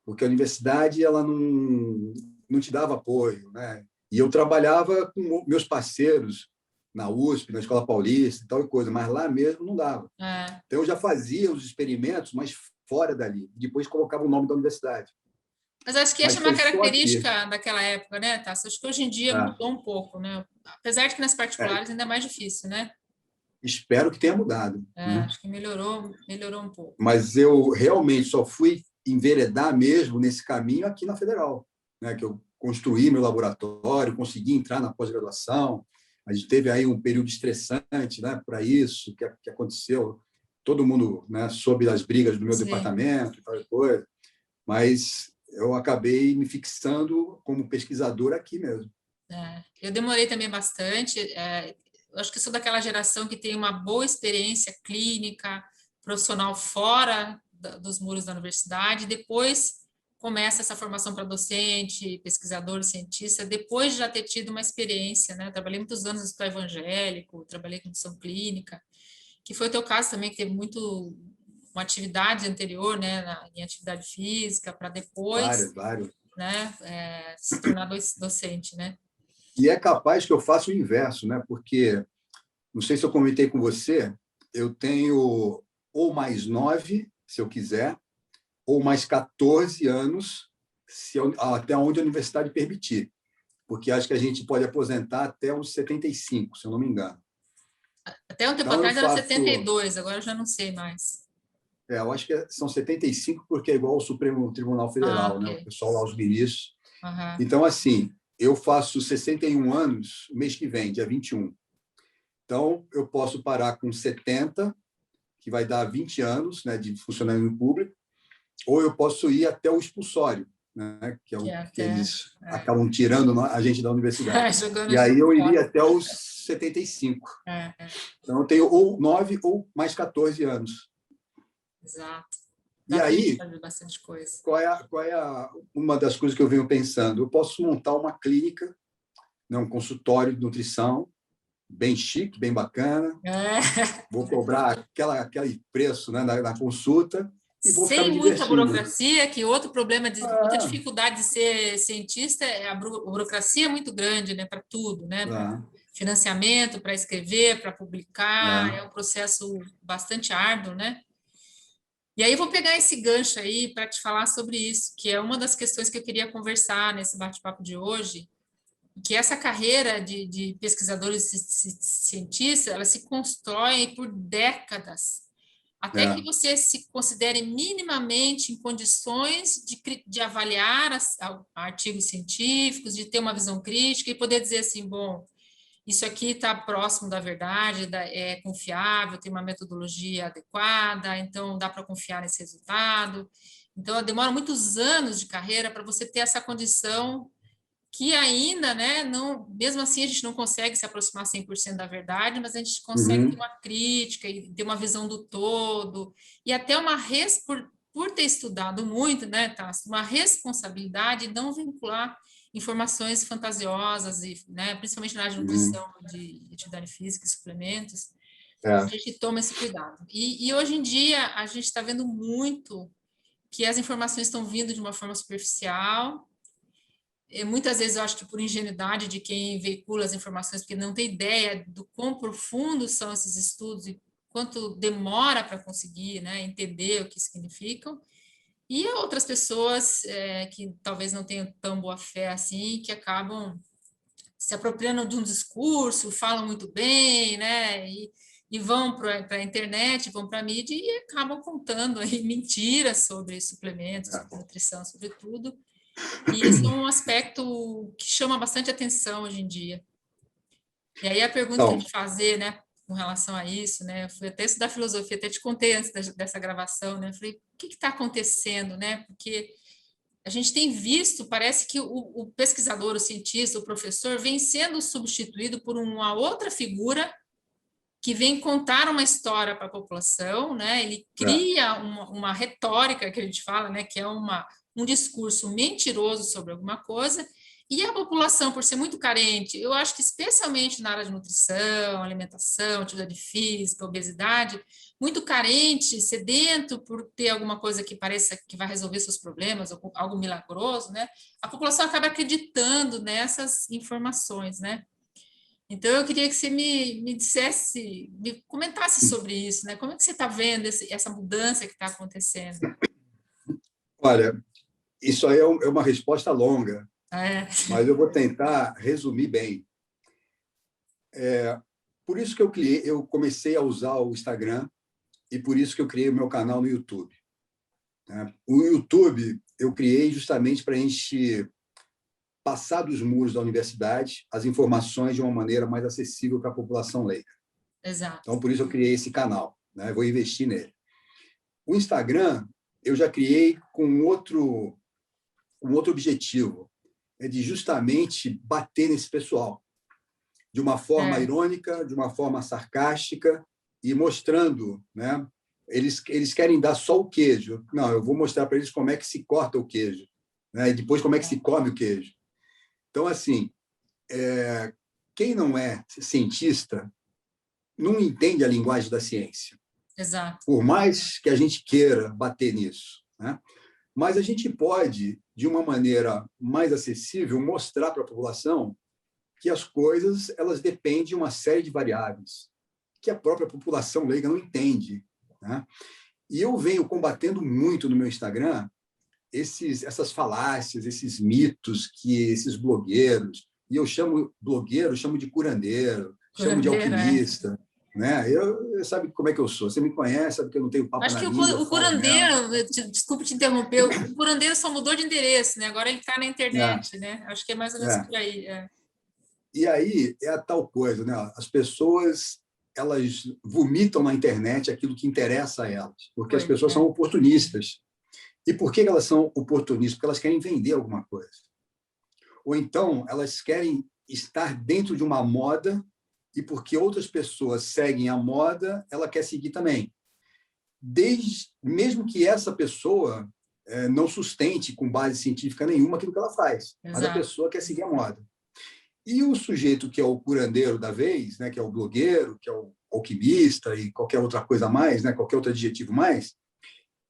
S2: porque a universidade ela não te dava apoio, né? E eu trabalhava com meus parceiros na USP, na Escola Paulista e tal e coisa, mas lá mesmo não dava. Então, eu já fazia os experimentos, mas fora dali. Depois colocava o nome da universidade.
S1: Mas acho que essa é uma característica daquela época, né, Tassi? Acho que hoje em dia mudou um pouco, né? Apesar de que nas particulares ainda é mais difícil, né?
S2: Espero que tenha mudado. Né?
S1: Acho que melhorou um pouco.
S2: Mas eu realmente só fui enveredar mesmo nesse caminho aqui na Federal, né? Que eu construí meu laboratório, consegui entrar na pós-graduação. A gente teve aí um período estressante, né, para isso que aconteceu. Todo mundo, né, soube das brigas do meu departamento e tal coisa. Mas eu acabei me fixando como pesquisador aqui mesmo.
S1: Eu demorei também bastante. Eu acho que sou daquela geração que tem uma boa experiência clínica, profissional fora dos muros da universidade. Depois começa essa formação para docente, pesquisador, cientista, depois de já ter tido uma experiência, né? Eu trabalhei muitos anos no hospital evangélico, trabalhei com nutrição clínica, que foi o teu caso também, que teve muito uma atividade anterior, né, em atividade física, para depois
S2: vários.
S1: Né, se tornar docente, né?
S2: E é capaz que eu faça o inverso, né? Porque, não sei se eu comentei com você, eu tenho ou mais 9, se eu quiser, ou mais 14 anos, até onde a universidade permitir. Porque acho que a gente pode aposentar até os 75, se eu não me engano.
S1: Até um tempo atrás era 72, agora eu já não sei mais.
S2: Eu acho que são 75, porque é igual ao Supremo Tribunal Federal,
S1: okay.
S2: né? O pessoal lá, os ministros.
S1: Uhum.
S2: Então, assim, eu faço 61 anos mês que vem, dia 21. Então, eu posso parar com 70, que vai dar 20 anos, né, de funcionamento público, ou eu posso ir até o expulsório, né, que é o que eles acabam tirando a gente da universidade. E aí eu iria até os 75. Então, eu tenho ou 9 ou mais 14 anos.
S1: Exato.
S2: E aí,
S1: bastante coisa.
S2: qual é uma das coisas que eu venho pensando? Eu posso montar uma clínica, né, um consultório de nutrição, bem chique, bem bacana. Vou cobrar aquele preço, né, na consulta e vou ficar me divertindo.
S1: Sem muita burocracia, que outro problema, outra dificuldade de ser cientista é a burocracia muito grande, né, para tudo, né? Financiamento para escrever, para publicar, é um processo bastante árduo, né? E aí eu vou pegar esse gancho aí para te falar sobre isso, que é uma das questões que eu queria conversar nesse bate-papo de hoje, que essa carreira de pesquisadores e cientistas, ela se constrói por décadas, até que você se considere minimamente em condições de avaliar artigos científicos, de ter uma visão crítica e poder dizer assim, bom, isso aqui está próximo da verdade, é confiável, tem uma metodologia adequada, então dá para confiar nesse resultado. Então, demora muitos anos de carreira para você ter essa condição que ainda, né, não, mesmo assim a gente não consegue se aproximar 100% da verdade, mas a gente consegue ter uma crítica e ter uma visão do todo, e até por ter estudado muito, né, Tassi, uma responsabilidade de não vincular informações fantasiosas, e, né, principalmente na área de nutrição, de atividade física e suplementos, a gente toma esse cuidado. E hoje em dia a gente está vendo muito que as informações estão vindo de uma forma superficial. Muitas vezes eu acho que por ingenuidade de quem veicula as informações, porque não tem ideia do quão profundos são esses estudos e quanto demora para conseguir, né, entender o que significam. E há outras pessoas que talvez não tenham tão boa fé assim, que acabam se apropriando de um discurso, falam muito bem, né, e vão para a internet, vão para a mídia e acabam contando aí mentiras sobre suplementos, sobre nutrição, sobre tudo. E esse é um aspecto que chama bastante atenção hoje em dia. E aí a pergunta que eu te fazer, né, com relação a isso, né, eu fui até estudar filosofia, até te contei antes dessa gravação, né, eu falei, o que está acontecendo, né, porque a gente tem visto, parece que o pesquisador, o cientista, o professor vem sendo substituído por uma outra figura que vem contar uma história para a população, né, ele cria uma retórica, que a gente fala, né, que é um discurso mentiroso sobre alguma coisa, e a população, por ser muito carente, eu acho que especialmente na área de nutrição, alimentação, atividade física, obesidade, muito carente, sedento por ter alguma coisa que pareça que vai resolver seus problemas, ou algo milagroso, né? A população acaba acreditando nessas informações, né? Então, eu queria que você me dissesse, me comentasse sobre isso, né? Como é que você está vendo essa mudança que está acontecendo?
S2: Olha, isso aí é uma resposta longa, mas eu vou tentar resumir bem. Por isso que eu comecei a usar o Instagram e por isso que eu criei o meu canal no YouTube. O YouTube eu criei justamente para a gente passar dos muros da universidade as informações de uma maneira mais acessível para a população leiga.
S1: Exato.
S2: Então, por isso eu criei esse canal, né? Vou investir nele. O Instagram eu já criei com um outro objetivo, é de justamente bater nesse pessoal, de uma forma irônica, de uma forma sarcástica e mostrando, né? Eles querem dar só o queijo. Não, eu vou mostrar para eles como é que se corta o queijo, né? E depois como é que se come o queijo. Então, assim, quem não é cientista não entende a linguagem da ciência.
S1: Exato.
S2: Por mais que a gente queira bater nisso, né? Mas a gente pode, de uma maneira mais acessível, mostrar para a população que as coisas elas dependem de uma série de variáveis que a própria população leiga não entende, né? E eu venho combatendo muito no meu Instagram essas falácias, esses mitos que esses blogueiros, e eu chamo blogueiro, chamo de curandeiro, chamo de alquimista, né? Eu sabe como é que eu sou, você me conhece, sabe que eu não tenho papo na língua.
S1: Acho que o curandeiro, desculpe te interromper, o curandeiro só mudou de endereço, né? Agora ele está na internet, né? Acho que é mais ou menos por aí.
S2: E aí é a tal coisa, né? As pessoas elas vomitam na internet aquilo que interessa a elas, porque as pessoas são oportunistas. E por que elas são oportunistas? Porque elas querem vender alguma coisa. Ou então, elas querem estar dentro de uma moda e porque outras pessoas seguem a moda, ela quer seguir também. Mesmo que essa pessoa não sustente com base científica nenhuma aquilo que ela faz. Exato. Mas a pessoa quer seguir a moda. E o sujeito que é o curandeiro da vez, né, que é o blogueiro, que é o alquimista e qualquer outra coisa mais, né, qualquer outro adjetivo mais,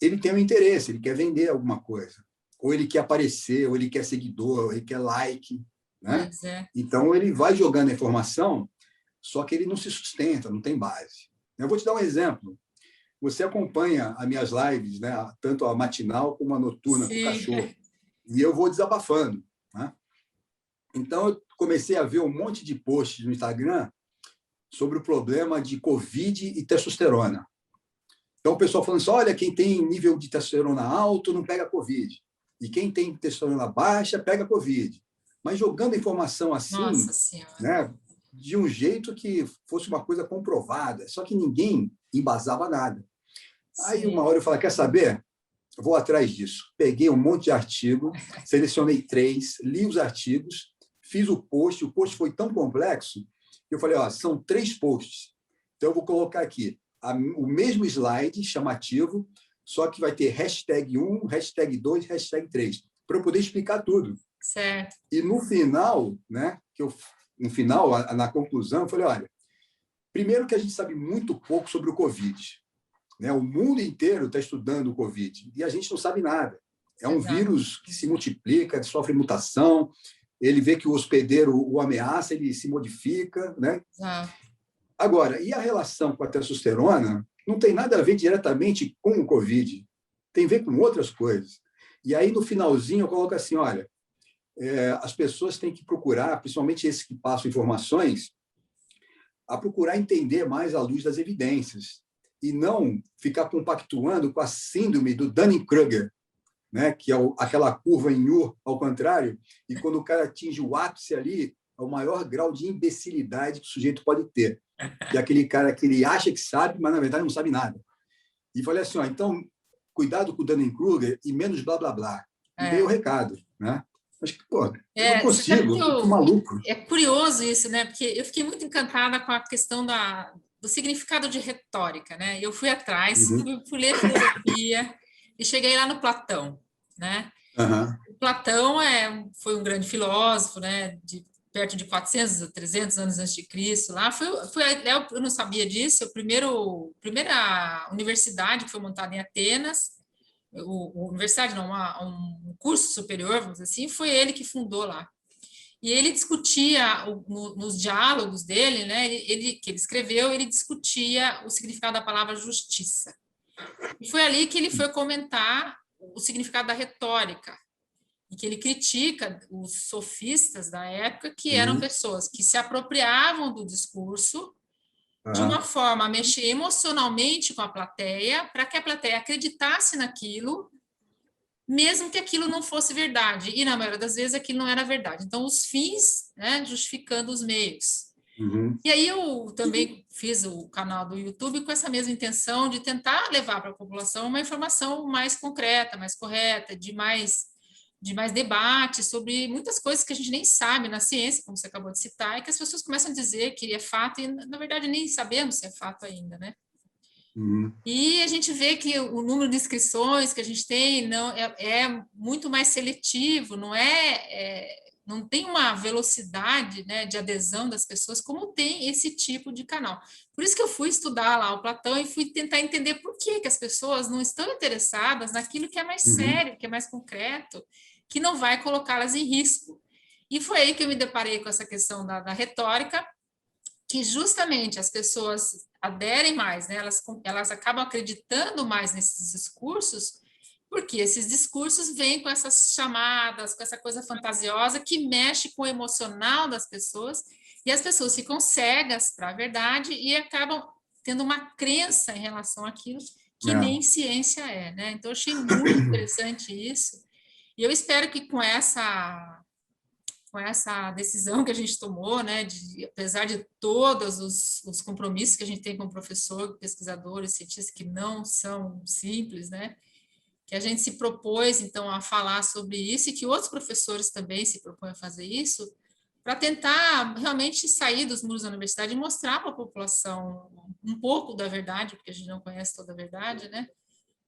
S2: ele tem um interesse, ele quer vender alguma coisa. Ou ele quer aparecer, ou ele quer seguidor, ou ele quer like. Né? Então, ele vai jogando a informação, só que ele não se sustenta, não tem base. Eu vou te dar um exemplo. Você acompanha as minhas lives, né, tanto a matinal como a noturna com o cachorro. E eu vou desabafando. Né? Então, eu comecei a ver um monte de posts no Instagram sobre o problema de Covid e testosterona. Então, o pessoal falando assim, olha, quem tem nível de testosterona alto não pega Covid. E quem tem testosterona baixa pega Covid. Mas jogando informação assim, né, de um jeito que fosse uma coisa comprovada, só que ninguém embasava nada. Aí, uma hora eu falei, quer saber? Vou atrás disso. Peguei um monte de artigo, selecionei 3, li os artigos, fiz o post foi tão complexo que eu falei, são 3 posts. Então, eu vou colocar aqui o mesmo slide chamativo, só que vai ter #1, #2, #3, para eu poder explicar tudo.
S1: Certo.
S2: E no final, né, na conclusão, eu falei, olha, primeiro que a gente sabe muito pouco sobre o Covid. Né? O mundo inteiro está estudando o Covid e a gente não sabe nada. É um vírus que se multiplica, que sofre mutação, ele vê que o hospedeiro o ameaça, ele se modifica. Né? Agora, e a relação com a testosterona não tem nada a ver diretamente com o Covid, tem a ver com outras coisas. E aí, no finalzinho, eu coloco assim, olha, as pessoas têm que procurar, principalmente esses que passam informações, a procurar entender mais à luz das evidências e não ficar compactuando com a síndrome do Dunning-Kruger, né? Que é aquela curva em U ao contrário, e quando o cara atinge o ápice ali, é o maior grau de imbecilidade que o sujeito pode ter. Que é aquele cara que ele acha que sabe, mas, na verdade, não sabe nada. E falei assim, então, cuidado com o Dunning-Kruger e menos blá, blá, blá. E dei o recado, né? Acho que, eu não consigo, eu fico maluco.
S1: É curioso isso, né? Porque eu fiquei muito encantada com a questão do significado de retórica, né? Eu fui atrás, fui ler filosofia e cheguei lá no Platão, né? O Platão foi um grande filósofo, né? Perto de 400 a 300 anos antes de Cristo. Lá eu não sabia disso. A primeira universidade que foi montada em Atenas, universidade não, um curso superior, vamos dizer assim, foi ele que fundou lá. E ele discutia, nos diálogos dele, né, que ele escreveu, ele discutia o significado da palavra justiça. E foi ali que ele foi comentar o significado da retórica, e que ele critica os sofistas da época, que eram pessoas que se apropriavam do discurso de uma forma a mexer emocionalmente com a plateia, para que a plateia acreditasse naquilo, mesmo que aquilo não fosse verdade. E, na maioria das vezes, aquilo não era verdade. Então, os fins, né, justificando os meios. E aí eu também fiz o canal do YouTube com essa mesma intenção de tentar levar para a população uma informação mais concreta, mais correta, de mais debate sobre muitas coisas que a gente nem sabe na ciência, como você acabou de citar, e que as pessoas começam a dizer que é fato, e, na verdade, nem sabemos se é fato ainda, né? E a gente vê que o número de inscrições que a gente tem é muito mais seletivo, não tem uma velocidade, né, de adesão das pessoas como tem esse tipo de canal. Por isso que eu fui estudar lá o Platão e fui tentar entender por que as pessoas não estão interessadas naquilo que é mais sério, que é mais concreto, que não vai colocá-las em risco. E foi aí que eu me deparei com essa questão da retórica, que justamente as pessoas aderem mais, né? Elas acabam acreditando mais nesses discursos, porque esses discursos vêm com essas chamadas, com essa coisa fantasiosa que mexe com o emocional das pessoas, e as pessoas ficam cegas para a verdade e acabam tendo uma crença em relação àquilo que nem ciência é, né? Então, eu achei muito interessante isso, e eu espero que com essa decisão que a gente tomou, né, apesar de todos os compromissos que a gente tem com o professor, pesquisador e cientista, que não são simples, né, que a gente se propôs, então, a falar sobre isso e que outros professores também se propõem a fazer isso, para tentar realmente sair dos muros da universidade e mostrar para a população um pouco da verdade, porque a gente não conhece toda a verdade, né,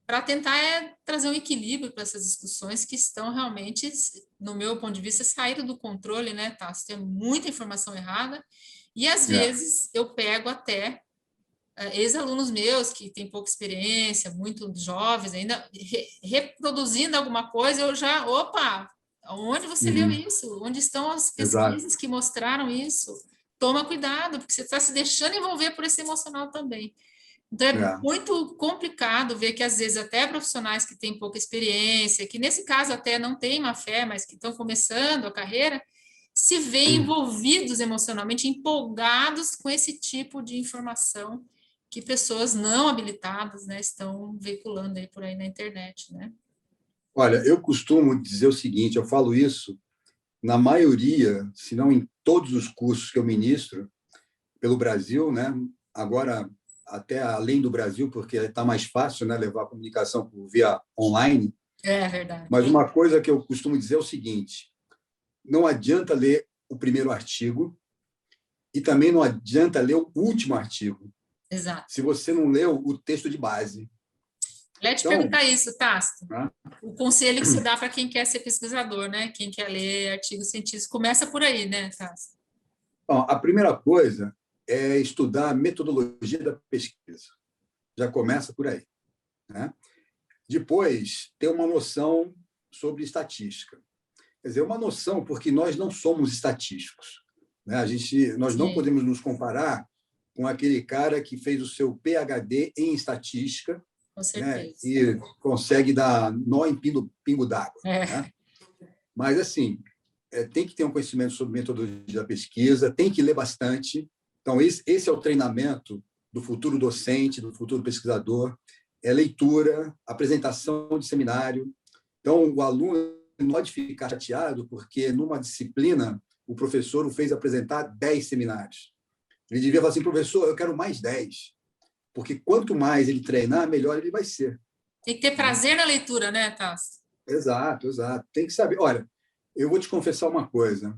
S1: para tentar trazer um equilíbrio para essas discussões que estão realmente, no meu ponto de vista, saídas do controle, né, Tasso? Tem muita informação errada, e às vezes eu pego até ex-alunos meus que têm pouca experiência, muito jovens ainda, reproduzindo alguma coisa, eu já, opa, onde você leu isso? Onde estão as pesquisas que mostraram isso? Toma cuidado, porque você está se deixando envolver por esse emocional também. Então, é muito complicado ver que, às vezes, até profissionais que têm pouca experiência, que nesse caso até não têm má fé, mas que estão começando a carreira, se veem envolvidos emocionalmente, empolgados com esse tipo de informação que pessoas não habilitadas, né, estão veiculando aí por aí na internet, né?
S2: Olha, eu costumo dizer o seguinte, eu falo isso na maioria, se não em todos os cursos que eu ministro, pelo Brasil, né? Agora, até além do Brasil, porque está mais fácil, né, levar a comunicação por via online.
S1: É verdade.
S2: Mas uma coisa que eu costumo dizer é o seguinte: não adianta ler o primeiro artigo e também não adianta ler o último artigo.
S1: Exato.
S2: Se você não leu o texto de base.
S1: Eu ia te perguntar isso, Tasso.
S2: Né?
S1: O conselho que se dá para quem quer ser pesquisador, né? Quem quer ler artigos científicos, começa por aí, né, Tasso?
S2: Bom, a primeira coisa é estudar a metodologia da pesquisa. Já começa por aí. Né? Depois, ter uma noção sobre estatística. Quer dizer, uma noção, porque nós não somos estatísticos. Né? Nós não podemos nos comparar com aquele cara que fez o seu PhD em estatística, né? E consegue dar nó em pingo d'água. Né? Mas, assim, tem que ter um conhecimento sobre metodologia da pesquisa, tem que ler bastante. Então, esse é o treinamento do futuro docente, do futuro pesquisador, é leitura, apresentação de seminário. Então, o aluno não pode ficar chateado porque, numa disciplina, o professor o fez apresentar 10 seminários. Ele devia falar assim: professor, eu quero mais 10, porque quanto mais ele treinar, melhor ele vai ser.
S1: Tem que ter prazer na leitura, né, Tasso?
S2: Exato, exato. Tem que saber. Olha, eu vou te confessar uma coisa.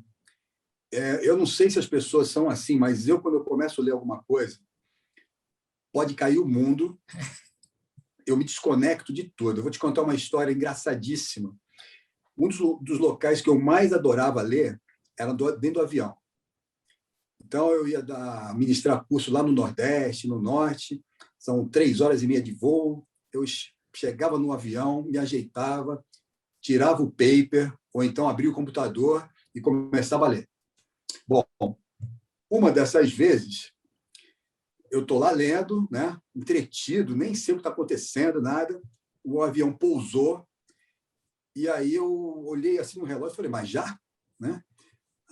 S2: Eu não sei se as pessoas são assim, mas quando eu começo a ler alguma coisa, pode cair o mundo, eu me desconecto de tudo. Eu vou te contar uma história engraçadíssima. Um dos locais que eu mais adorava ler era dentro do avião. Então, eu ia ministrar curso lá no Nordeste, no Norte. São 3 horas e meia de voo. Eu chegava no avião, me ajeitava, tirava o paper, ou então abria o computador e começava a ler. Bom, uma dessas vezes, eu estou lá lendo, né, entretido, nem sei o que está acontecendo, nada. O avião pousou, e aí eu olhei assim no relógio e falei: mas já? Né?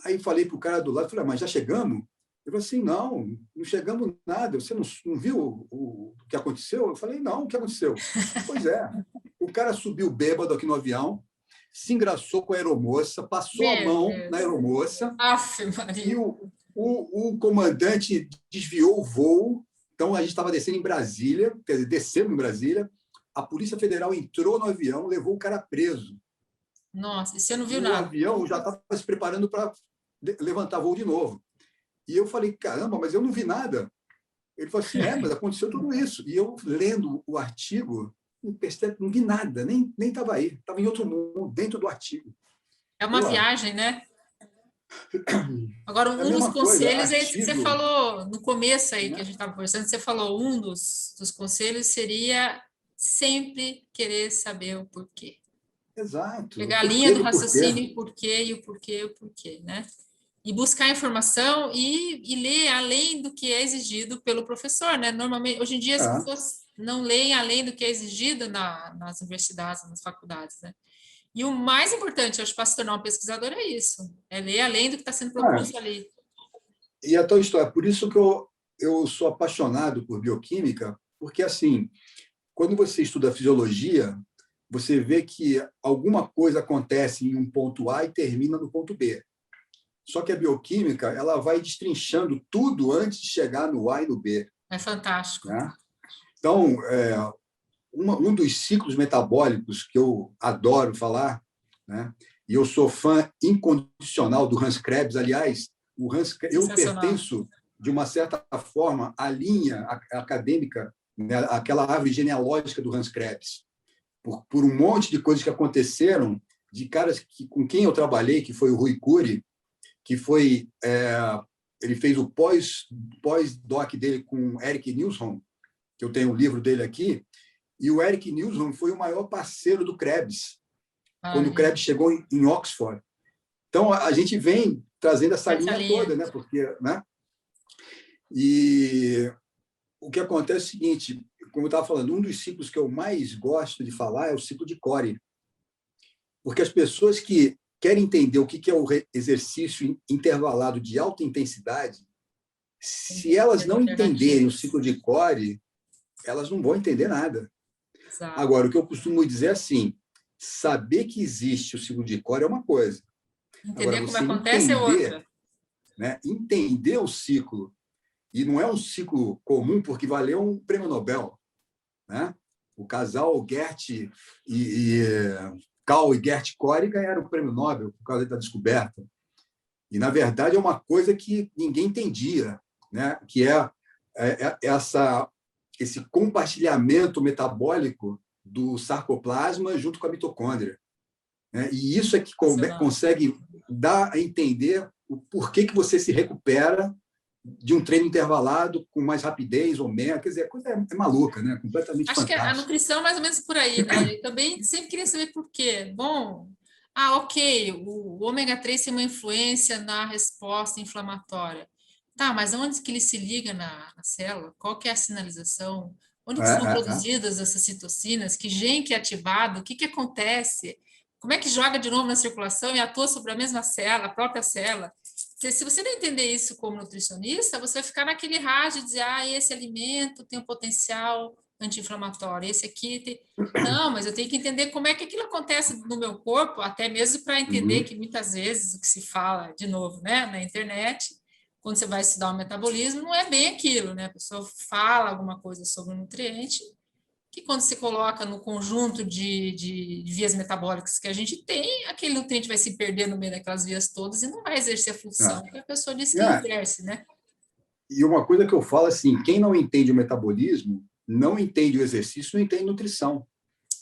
S2: Aí falei para o cara do lado, falei: mas já chegamos? Ele falou assim: não chegamos nada, você não viu o que aconteceu? Eu falei: não, o que aconteceu? Pois é, o cara subiu bêbado aqui no avião, se engraçou com a aeromoça, passou a mão na aeromoça, e o comandante desviou o voo. Então, a gente estava descendo em Brasília, quer dizer, descemos em Brasília, a Polícia Federal entrou no avião, levou o cara preso.
S1: Nossa, e você não viu
S2: e
S1: nada?
S2: O avião já estava se preparando para levantar voo de novo. E eu falei: caramba, mas eu não vi nada. Ele falou assim: mas aconteceu tudo isso. E eu, lendo o artigo, não vi nada, nem estava aí. Estava em outro mundo, dentro do artigo.
S1: É uma viagem, né? Agora, um dos conselhos é esse que você falou no começo aí, que a gente estava conversando, você falou, um dos conselhos seria sempre querer saber o porquê.
S2: Exato.
S1: Pegar a linha do raciocínio, porquê, e o porquê, né? E buscar informação e ler além do que é exigido pelo professor, né? Normalmente, hoje em dia, as pessoas não leem além do que é exigido nas universidades, nas faculdades, né? E o mais importante, acho, para se tornar um pesquisador é isso, é ler além do que está sendo proposto ali.
S2: E a tal história, por isso que eu sou apaixonado por bioquímica, porque, assim, quando você estuda fisiologia, você vê que alguma coisa acontece em um ponto A e termina no ponto B. Só que a bioquímica, ela vai destrinchando tudo antes de chegar no A e no B.
S1: É fantástico.
S2: Né? Então, um dos ciclos metabólicos que eu adoro falar, né? E eu sou fã incondicional do Hans Krebs. Aliás, eu pertenço, de uma certa forma, à linha acadêmica, né? Aquela árvore genealógica do Hans Krebs, por um monte de coisas que aconteceram, de caras com quem eu trabalhei, que foi o Rui Cury, que foi ele fez o pós-doc dele com Eric Nilsson, que eu tenho um livro dele aqui, e o Eric Nilsson foi o maior parceiro do Krebs, quando o Krebs chegou em Oxford. Então, a gente vem trazendo essa linha toda, né? Porque, né? E o que acontece é o seguinte, como eu estava falando, um dos ciclos que eu mais gosto de falar é o ciclo de Corey, porque as pessoas que querem entender o que é o exercício intervalado de alta intensidade, se elas não entenderem o ciclo de Corey, elas não vão entender nada. Exato. Agora, o que eu costumo dizer é assim, saber que existe o ciclo de Corey é uma coisa.
S1: Entender como acontece é outra.
S2: Né, entender o ciclo E não é um ciclo comum, porque valeu um prêmio Nobel, né? O casal Gert Karl e Gert Corey ganharam o prêmio Nobel por causa da descoberta. E, na verdade, é uma coisa que ninguém entendia, né? Que esse compartilhamento metabólico do sarcoplasma junto com a mitocôndria, né? E isso é que consegue dar a entender o porquê que você se recupera de um treino intervalado com mais rapidez ou menos. Quer dizer, a coisa é maluca, né? Completamente
S1: Acho
S2: fantástica.
S1: que a nutrição é mais ou menos por aí, né? Eu também sempre queria saber por quê. Bom, ok, o ômega 3 tem uma influência na resposta inflamatória. Tá, mas onde que ele se liga na célula? Qual que é a sinalização? Onde que são produzidas essas citocinas? Que gene que é ativado? O que acontece? Como é que joga de novo na circulação e atua sobre a mesma célula, a própria célula? Se você não entender isso como nutricionista, você vai ficar naquele rádio de dizer, esse alimento tem um potencial anti-inflamatório, esse aqui tem... Não, mas eu tenho que entender como é que aquilo acontece no meu corpo, até mesmo para entender que muitas vezes o que se fala, de novo, né, na internet, quando você vai estudar o metabolismo, não é bem aquilo, né? A pessoa fala alguma coisa sobre o nutriente, que quando se coloca no conjunto de vias metabólicas que a gente tem, aquele nutriente vai se perder no meio daquelas vias todas e não vai exercer a função que a pessoa disse que exerce, né?
S2: E uma coisa que eu falo assim, quem não entende o metabolismo, não entende o exercício, não entende nutrição.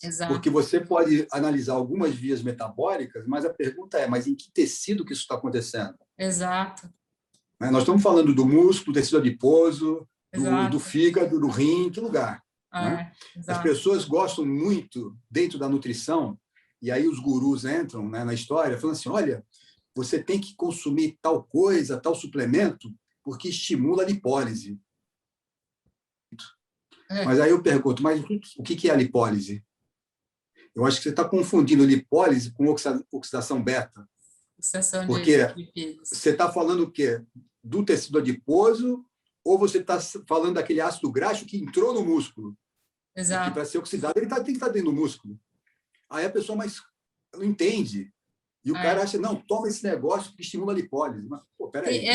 S1: Exato.
S2: Porque você pode analisar algumas vias metabólicas, mas a pergunta é, mas em que tecido que isso está acontecendo?
S1: Exato.
S2: Nós estamos falando do músculo, do tecido adiposo, do fígado, do rim, em que lugar? Né? As pessoas gostam muito, dentro da nutrição, e aí os gurus entram, né, na história, falando assim, olha, você tem que consumir tal coisa, tal suplemento, porque estimula a lipólise. Mas aí eu pergunto, mas o que é a lipólise? Eu acho que você está confundindo lipólise com oxidação beta. Porque você está falando o quê? Do tecido adiposo, ou você está falando daquele ácido graxo que entrou no músculo?
S1: Exato.
S2: Que para ser oxidado, ele tem que estar dentro do músculo. Aí a pessoa não entende. E o cara acha, não, toma esse negócio que estimula a lipólise. Mas, pô, peraí.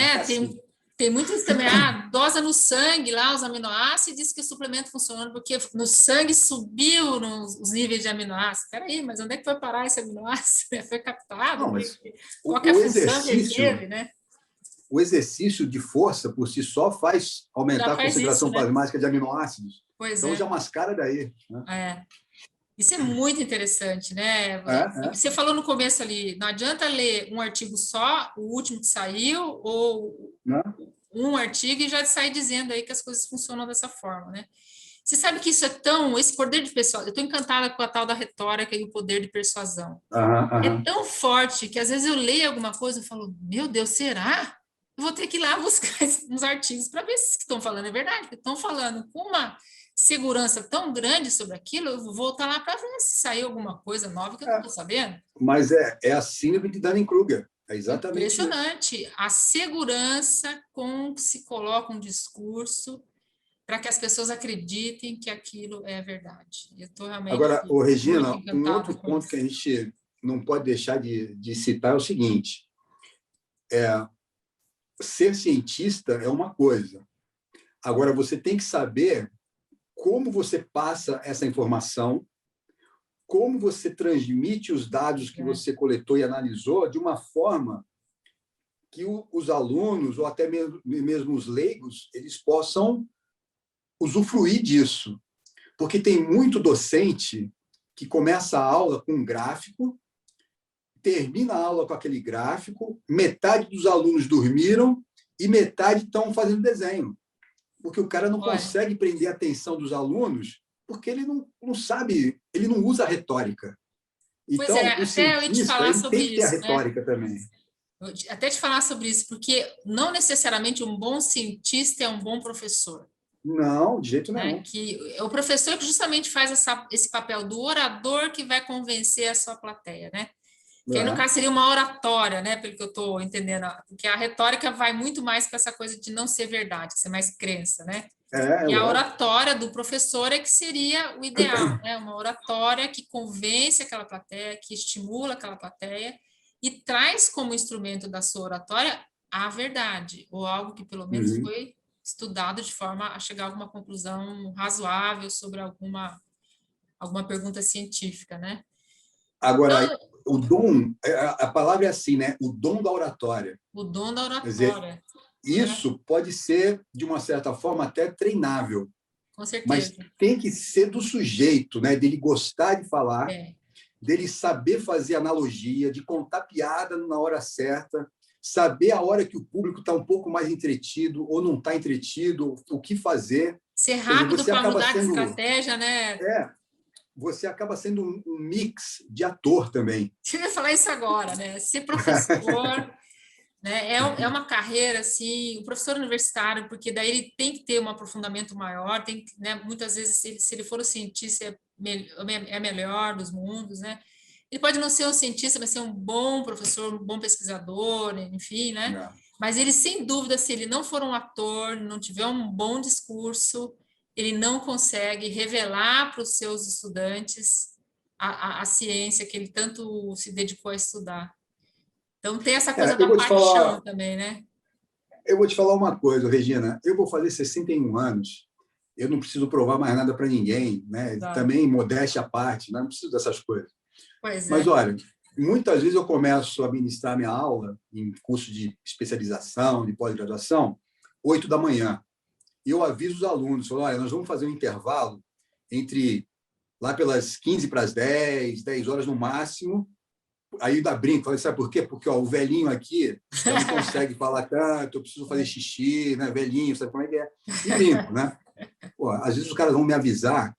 S1: Tem muitos também, dosa no sangue lá, os aminoácidos, e diz que o suplemento funciona porque no sangue subiu os níveis de aminoácidos. Peraí, mas onde é que foi parar esse aminoácido? Foi captado?
S2: Não, mas
S1: qual que é a função que ele teve, né?
S2: O exercício de força, por si só, faz aumentar a concentração plasmática de aminoácidos. Então, já mascara daí. Né?
S1: Isso é muito interessante, né? Você falou no começo ali, não adianta ler um artigo só, o último que saiu, ou um artigo e já sair dizendo aí que as coisas funcionam dessa forma, né? Você sabe que isso esse poder de persuasão, eu estou encantada com a tal da retórica e o poder de persuasão. É tão forte que às vezes eu leio alguma coisa e falo, meu Deus, será? Eu vou ter que ir lá buscar uns artigos para ver se estão falando é verdade, porque estão falando com uma segurança tão grande sobre aquilo, eu vou voltar lá para ver se saiu alguma coisa nova que eu não estou sabendo.
S2: Mas é a síndrome de Dunning-Kruger. É exatamente
S1: impressionante. Isso. A segurança com que se coloca um discurso para que as pessoas acreditem que aquilo é verdade. Eu estou realmente.
S2: Agora, Regina, um outro ponto que a gente não pode deixar de citar é o seguinte: ser cientista é uma coisa. Agora, você tem que saber como você passa essa informação, como você transmite os dados que você coletou e analisou de uma forma que os alunos, ou até mesmo os leigos, eles possam usufruir disso. Porque tem muito docente que começa a aula com um gráfico, termina a aula com aquele gráfico, metade dos alunos dormiram e metade estão fazendo desenho. Porque o cara não consegue prender a atenção dos alunos, porque ele não sabe, ele não usa a retórica. Então, o cientista tem que ter a retórica também.
S1: Até te falar sobre isso, porque não necessariamente um bom cientista é um bom professor.
S2: Não, de jeito nenhum.
S1: Que é o professor que justamente faz esse papel do orador que vai convencer a sua plateia, né? Que aí, no caso, seria uma oratória, né? Pelo que eu estou entendendo. Porque a retórica vai muito mais para essa coisa de não ser verdade, ser mais crença, né? E a oratória do professor é que seria o ideal, né? Uma oratória que convence aquela plateia, que estimula aquela plateia e traz como instrumento da sua oratória a verdade, ou algo que pelo menos foi estudado de forma a chegar a alguma conclusão razoável sobre alguma pergunta científica, né?
S2: Agora,
S1: Então,
S2: o dom, a palavra é assim, né? O dom da oratória.
S1: o dom da oratória.
S2: Quer dizer, isso pode ser, de uma certa forma, até treinável.
S1: Com certeza.
S2: Mas tem que ser do sujeito, né? Dele gostar de falar, dele saber fazer analogia, de contar piada na hora certa, saber a hora que o público está um pouco mais entretido ou não está entretido, o que fazer.
S1: Ser rápido para mudar de estratégia, né?
S2: Você acaba sendo um mix de ator também.
S1: Eu ia falar isso agora, né? Ser professor... Né? É uma carreira, assim, o professor universitário, porque daí ele tem que ter um aprofundamento maior, tem que, né, muitas vezes, se ele for o cientista, é melhor dos mundos, né? Ele pode não ser um cientista, mas ser um bom professor, um bom pesquisador, enfim, né? Mas ele, sem dúvida, se ele não for um ator, não tiver um bom discurso, ele não consegue revelar para os seus estudantes a ciência que ele tanto se dedicou a estudar. Então, tem essa coisa da paixão também, né?
S2: Eu vou te falar uma coisa, Regina. Eu vou fazer 61 anos. Eu não preciso provar mais nada para ninguém, né? Também, modéstia à parte, não preciso dessas coisas. Mas, olha, muitas vezes eu começo a ministrar minha aula em curso de especialização, de pós-graduação, 8 da manhã. E eu aviso os alunos, falo, olha, nós vamos fazer um intervalo entre lá pelas 15 para as 10 horas no máximo. Aí ainda brinco, falei, sabe por quê? Porque o velhinho aqui não consegue falar tanto, eu preciso fazer xixi, né? Velhinho, sabe como é que é? E brinco, né? Pô, às vezes os caras vão me avisar,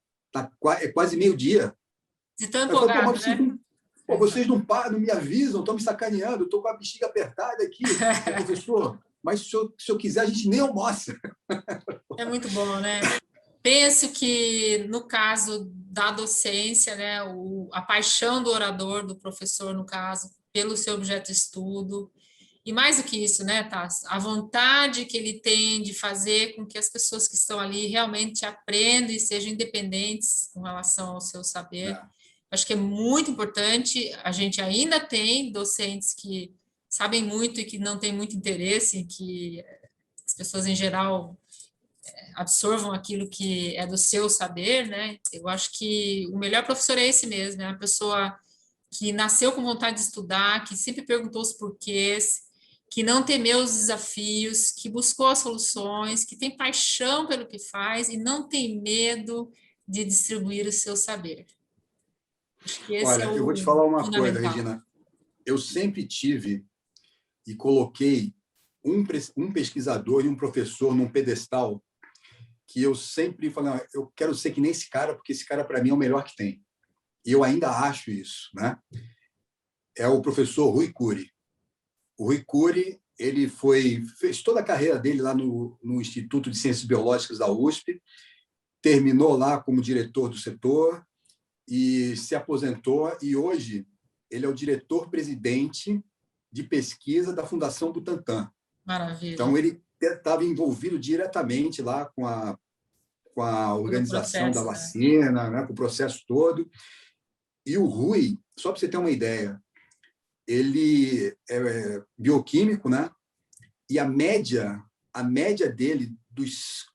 S2: é quase meio-dia.
S1: De tão empolgado, né?
S2: Pô, vocês não me avisam, estão me sacaneando, eu estou com a bexiga apertada aqui, professor, mas se eu quiser, a gente nem almoça.
S1: É muito bom, né? Penso que, no caso da docência, né, a paixão do orador, do professor, no caso, pelo seu objeto de estudo, e mais do que isso, né, Tasso? A vontade que ele tem de fazer com que as pessoas que estão ali realmente aprendam e sejam independentes com relação ao seu saber. Acho que é muito importante. A gente ainda tem docentes que sabem muito e que não têm muito interesse, que as pessoas, em geral, absorvam aquilo que é do seu saber, né? Eu acho que o melhor professor é esse mesmo, é a pessoa que nasceu com vontade de estudar, que sempre perguntou os porquês, que não temeu os desafios, que buscou as soluções, que tem paixão pelo que faz e não tem medo de distribuir o seu saber. Acho que esse
S2: Olha, eu vou te falar uma coisa, Regina. Eu sempre tive e coloquei um pesquisador e um professor num pedestal que eu sempre falei, eu quero ser que nem esse cara, porque esse cara, para mim, é o melhor que tem. E eu ainda acho isso, né? É o professor Rui Cury. O Rui Cury, ele fez toda a carreira dele lá no Instituto de Ciências Biológicas da USP, terminou lá como diretor do setor e se aposentou, e hoje ele é o diretor-presidente de pesquisa da Fundação Butantan.
S1: Maravilha.
S2: Então, ele estava envolvido diretamente lá com a organização da vacina, né, com o processo todo. E o Rui, só para você ter uma ideia, ele é bioquímico, né? E a média dele,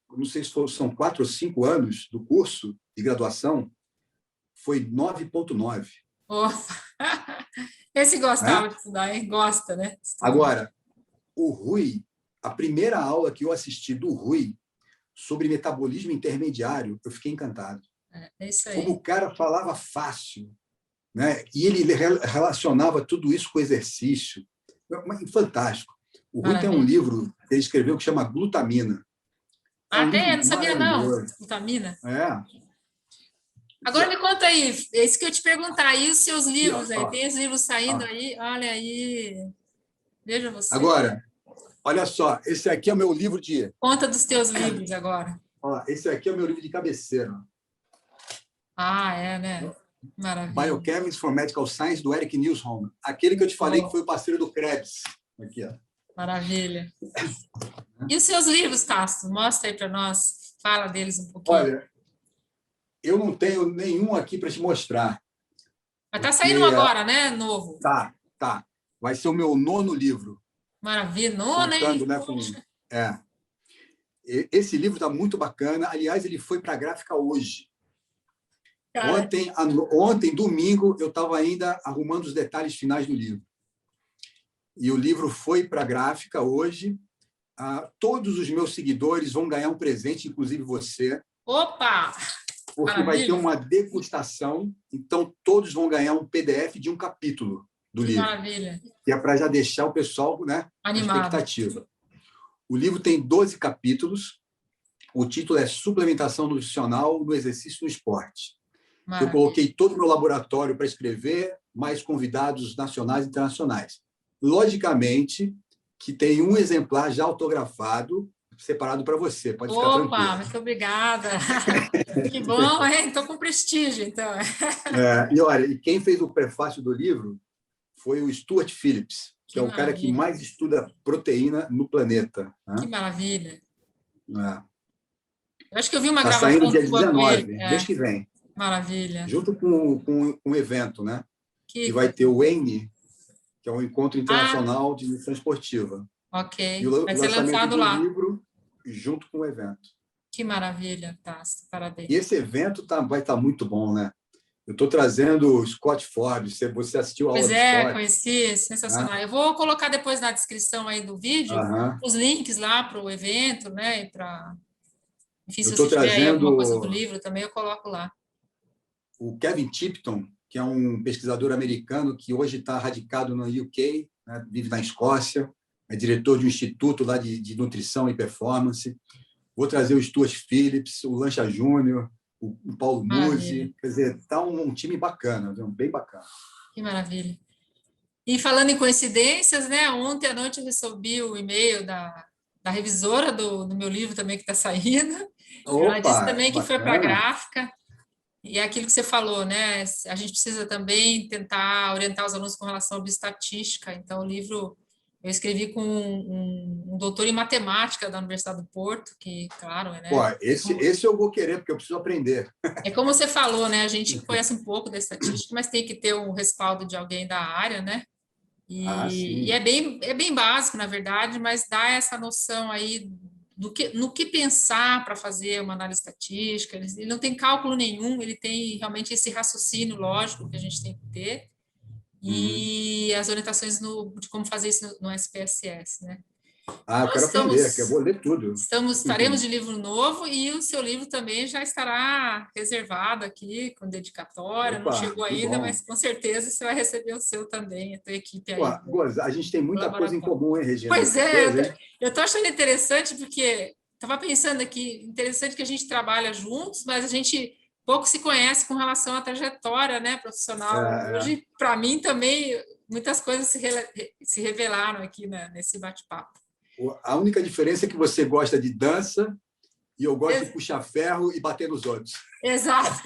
S2: não sei se são 4 ou 5 anos do curso de graduação, foi 9,9.
S1: Oh. Esse gostava de estudar, hein? Gosta, né? Estudar.
S2: Agora, o Rui, a primeira aula que eu assisti do Rui sobre metabolismo intermediário, eu fiquei encantado.
S1: É isso aí.
S2: Como o cara falava fácil, né? E ele relacionava tudo isso com exercício. Fantástico. O Rui tem um livro que ele escreveu que chama Glutamina.
S1: Não sabia não. Glutamina. Agora me conta aí, é isso que eu te perguntar, aí os seus livros aí, tem os livros saindo aí, olha aí, veja você.
S2: Agora, olha só, esse aqui é o meu livro de...
S1: Conta dos teus livros agora.
S2: Esse aqui é o meu livro de cabeceira.
S1: É, né? Maravilha.
S2: Biochemistry for Medical Science, do Eric Nilsson. Aquele que eu te falei que foi o parceiro do Krebs. Aqui, ó.
S1: Maravilha. E os seus livros, Tasso? Mostra aí para nós, fala deles um pouquinho.
S2: Olha, eu não tenho nenhum aqui para te mostrar.
S1: Mas está saindo agora, né? Novo.
S2: Tá. Vai ser o meu 9º livro.
S1: Maravilha, 9,
S2: contando,
S1: hein?
S2: Né, esse livro está muito bacana. Aliás, ele foi para a gráfica hoje. Ontem, domingo, eu estava ainda arrumando os detalhes finais do livro. E o livro foi para a gráfica hoje. Todos os meus seguidores vão ganhar um presente, inclusive você.
S1: Opa!
S2: Porque
S1: Maravilha.
S2: vai ter uma degustação. Então, todos vão ganhar um PDF de um capítulo do livro.
S1: Maravilha.
S2: Que é para já deixar o pessoal, né,
S1: animado.
S2: Expectativa. O livro tem 12 capítulos. O título é Suplementação Nutricional no Exercício e no Esporte. Eu coloquei todo o meu laboratório para escrever, mais convidados nacionais e internacionais. Logicamente, que tem um exemplar já autografado, separado para você. Pode ficar tranquilo.
S1: Opa, muito obrigada. Que bom, hein? Estou com prestígio, então.
S2: E olha, e quem fez o prefácio do livro foi o Stuart Phillips, que é o cara que mais estuda proteína no planeta.
S1: Que maravilha.
S2: Eu
S1: acho que eu vi uma
S2: gravação. Está saindo dia 19, mês que vem.
S1: Maravilha.
S2: Junto com um evento, né? Que vai ter o ENE, que é um encontro internacional de nutrição esportiva.
S1: Ok.
S2: E o
S1: vai ser lançado
S2: do
S1: lá.
S2: livro junto com o evento.
S1: Que maravilha, Tasso. Parabéns.
S2: E esse evento vai estar muito bom, né? Eu estou trazendo o Scott Forbes. Você assistiu a aula do Scott?
S1: Conheci, sensacional. Eu vou colocar depois na descrição aí do vídeo os links lá para o evento, né? E para... Enfim, se você tiver aí alguma coisa do livro também, eu coloco lá.
S2: O Kevin Tipton, que é um pesquisador americano que hoje está radicado no UK, né? Vive na Escócia, é diretor de um instituto lá de nutrição e performance. Vou trazer o Stuart Phillips, o Lancha Júnior, o Paulo Musi. Quer dizer, está um time bacana, bem bacana.
S1: Que maravilha. E falando em coincidências, né? Ontem à noite eu recebi o e-mail da revisora do meu livro também que está saindo. Ela disse também que foi para a gráfica. E é aquilo que você falou, né? A gente precisa também tentar orientar os alunos com relação à bioestatística. Então, o livro eu escrevi com um doutor em matemática da Universidade do Porto, que, claro, né?
S2: Pô, esse eu vou querer, porque eu preciso aprender.
S1: É como você falou, né? A gente conhece um pouco da estatística, mas tem que ter um respaldo de alguém da área, né? E é bem básico, na verdade, mas dá essa noção aí no que pensar para fazer uma análise estatística. Ele não tem cálculo nenhum, ele tem realmente esse raciocínio lógico que a gente tem que ter e as orientações de como fazer isso no SPSS, né?
S2: Eu quero aprender, que eu vou ler tudo.
S1: Estaremos de livro novo e o seu livro também já estará reservado aqui, com dedicatória. Não chegou ainda, mas com certeza você vai receber o seu também, a tua equipe aí.
S2: A gente tem muita coisa em comum, hein, Regina?
S1: Pois é, eu estou achando interessante, porque estava pensando aqui, interessante que a gente trabalha juntos, mas a gente pouco se conhece com relação à trajetória, né, profissional. Hoje, para mim, também, muitas coisas se revelaram aqui, né, nesse bate-papo.
S2: A única diferença é que você gosta de dança e eu gosto de puxar ferro e bater nos outros.
S1: Exato.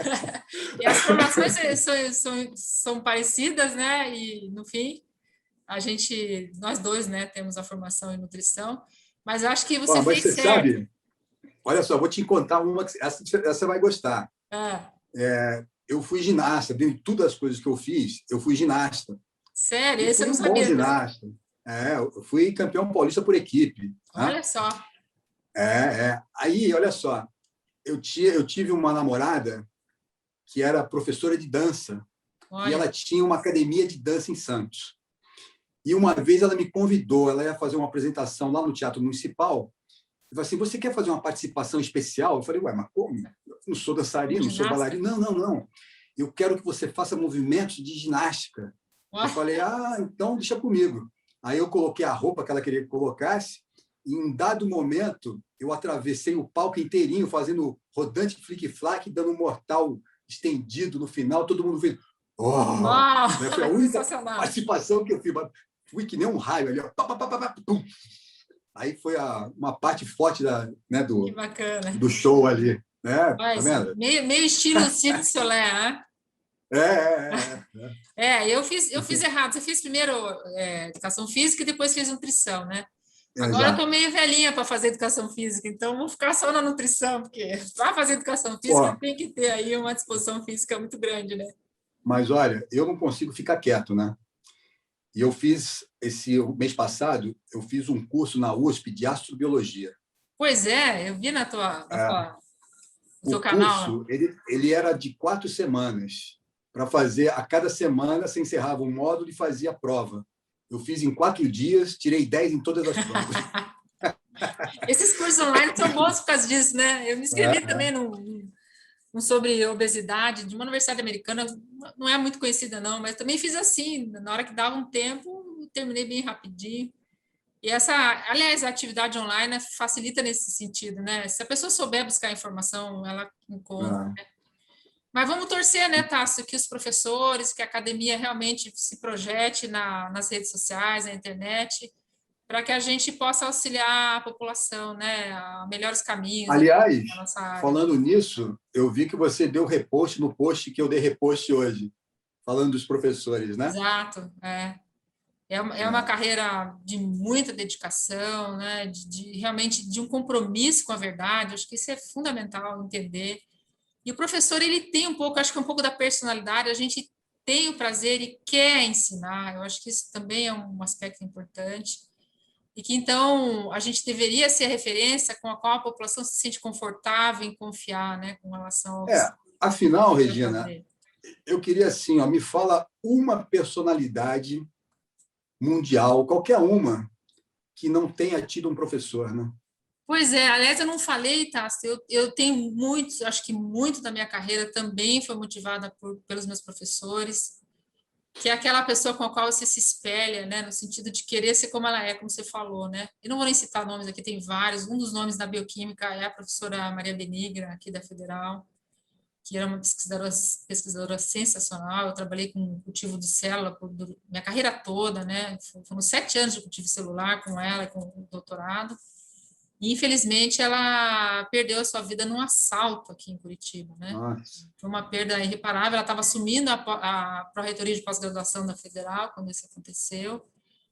S1: E as formações são parecidas, né? E, no fim, nós dois, né, temos a formação em nutrição, mas eu acho que você fez certo.
S2: Sabe, olha só, vou te contar uma que essa você vai gostar. Eu fui ginasta, dentre todas as coisas que eu fiz, eu fui ginasta.
S1: Sério? Esse eu não
S2: sabia.
S1: Bom
S2: ginasta. Eu fui campeão paulista por equipe.
S1: Olha só.
S2: Aí, olha só, eu tive uma namorada que era professora de dança. E ela tinha uma academia de dança em Santos. E uma vez ela me convidou, ela ia fazer uma apresentação lá no Teatro Municipal. Eu falei assim, você quer fazer uma participação especial? Eu falei, mas como? Eu não sou dançarino, não sou bailarino. Não. Eu quero que você faça movimentos de ginástica. Eu falei, então deixa comigo. Aí eu coloquei a roupa que ela queria que colocasse e, em dado momento, eu atravessei o palco inteirinho, fazendo rodante flic-flac, dando um mortal estendido no final, todo mundo vendo. Foi a única participação que eu fiz. Fui que nem um raio ali. Pum. Aí foi uma parte forte do show ali. Né? Tá vendo?
S1: Meio estilo Cirque du Soleil, né? Eu fiz errado. Eu fiz primeiro educação física e depois fiz nutrição, né? Agora eu estou meio velhinha para fazer educação física, então vou ficar só na nutrição, porque para fazer educação física tem que ter aí uma disposição física muito grande, né?
S2: Mas olha, eu não consigo ficar quieto, né? E eu fiz mês passado, eu fiz um curso na USP de astrobiologia.
S1: Pois é, eu vi no teu
S2: O
S1: canal.
S2: curso, ele era de 4 semanas. Para fazer, a cada semana, você encerrava um módulo e fazia a prova. Eu fiz em 4 dias, tirei 10 em todas as provas.
S1: Esses cursos online são bons por causa disso, né? Eu me inscrevi também num sobre obesidade de uma universidade americana, não é muito conhecida não, mas também fiz assim, na hora que dava um tempo, terminei bem rapidinho. E aliás, a atividade online facilita nesse sentido, né? Se a pessoa souber buscar informação, ela encontra.
S2: Ah.
S1: Mas vamos torcer, né, Tássio, que os professores, que a academia realmente se projete nas redes sociais, na internet, para que a gente possa auxiliar a população, né, a melhores caminhos
S2: Aliás,
S1: da nossa área.
S2: falando nisso, eu vi que você deu repost no post que eu dei repost hoje, falando dos professores, né?
S1: Exato, é uma carreira de muita dedicação, né, realmente de um compromisso com a verdade, acho que isso é fundamental entender. E o professor, ele tem um pouco, acho que um pouco da personalidade, a gente tem o prazer e quer ensinar, eu acho que isso também é um aspecto importante, e que, então, a gente deveria ser a referência com a qual a população se sente confortável em confiar, né, com relação
S2: Afinal,
S1: ao que vai
S2: Regina,
S1: fazer.
S2: eu queria assim, ó, me fala uma personalidade mundial, qualquer uma, que não tenha tido um professor, né?
S1: Pois é, aliás, eu não falei, Tassi, eu tenho muitos, acho que muito da minha carreira também foi motivada pelos meus professores, que é aquela pessoa com a qual você se espelha, né, no sentido de querer ser como ela é, como você falou, né? Eu não vou nem citar nomes aqui, tem vários. Um dos nomes da bioquímica é a professora Maria Benigra, aqui da Federal, que era uma pesquisadora sensacional. Eu trabalhei com cultivo de célula minha carreira toda, né? Foram 7 anos de cultivo celular com ela, com o doutorado. E, infelizmente, ela perdeu a sua vida num assalto aqui em Curitiba, né?
S2: Nossa.
S1: Foi uma perda irreparável. Ela estava assumindo a pró-reitoria de pós-graduação da Federal quando isso aconteceu.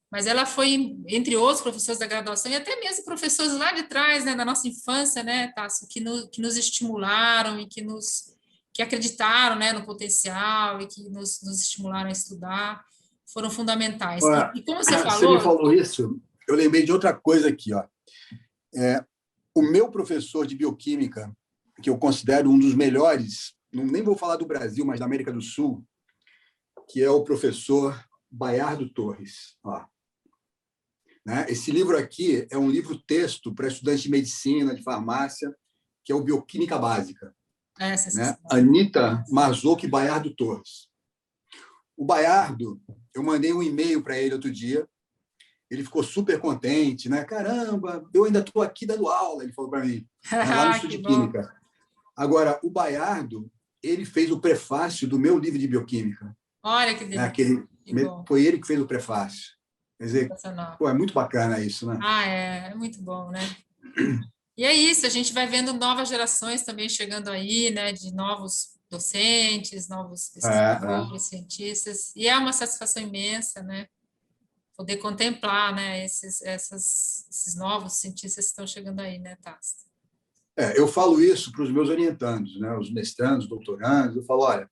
S1: Mas ela foi, entre outros professores da graduação, e até mesmo professores lá de trás, né, da nossa infância, né, Tássio, que nos estimularam e que acreditaram, né, no potencial e que nos estimularam a estudar, foram fundamentais.
S2: Olha,
S1: E como você
S2: você me
S1: falou...
S2: falou isso, eu lembrei de outra coisa aqui, ó. O meu professor de bioquímica, que eu considero um dos melhores, nem vou falar do Brasil, mas da América do Sul, que é o professor Bayardo Torres. Ó. Né? Esse livro aqui é um livro-texto para estudantes de medicina, de farmácia, que é o Bioquímica Básica. Né? Anita Marzocchi Bayardo Torres. O Bayardo, eu mandei um e-mail para ele outro dia, ele ficou super contente, né? Caramba, eu ainda estou aqui dando aula, ele falou para mim, lá no Estudo de Química. Agora, o Bayardo, ele fez o prefácio do meu livro de bioquímica.
S1: Olha que delícia.
S2: Foi ele que fez o prefácio. Quer dizer, é muito bacana isso, né?
S1: É muito bom, né? E é isso, a gente vai vendo novas gerações também chegando aí, né? De novos docentes, novos pesquisadores, cientistas, e é uma satisfação imensa, né? Poder contemplar, né, esses novos cientistas que estão chegando aí, né, Tassi?
S2: Eu falo isso para os meus orientandos, né, os mestrandos, doutorandos, eu falo, olha,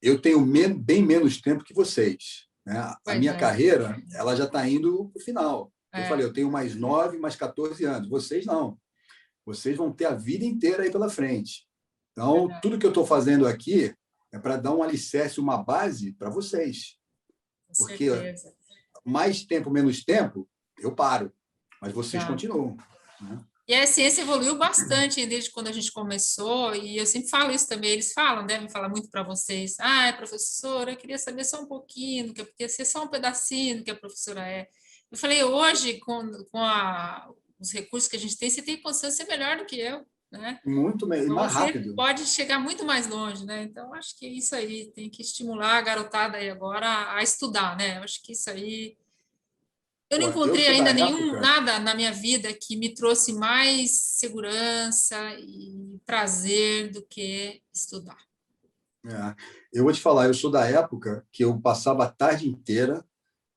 S2: eu tenho bem menos tempo que vocês. Né? A minha carreira ela já está indo para o final. Eu falei, eu tenho mais 9, mais 14 anos. Vocês não. Vocês vão ter a vida inteira aí pela frente. Então, tudo que eu estou fazendo aqui é para dar um alicerce, uma base para vocês. Porque mais tempo, menos tempo, eu paro. Mas vocês continuam. Né?
S1: E a ciência evoluiu bastante desde quando a gente começou, e eu sempre falo isso também, eles devem falar muito para vocês, professora, eu queria saber só um pouquinho, que eu queria ser só um pedacinho do que a professora é. Eu falei, hoje, com os recursos que a gente tem, você tem condição de ser melhor do que eu, né?
S2: Muito melhor, mais rápido.
S1: Você pode chegar muito mais longe, né? Então, acho que é isso aí, tem que estimular a garotada aí agora a estudar, né? Eu acho que isso aí... Eu não encontrei ainda nada na minha vida que me trouxe mais segurança e prazer do que estudar.
S2: Eu vou te falar, eu sou da época que eu passava a tarde inteira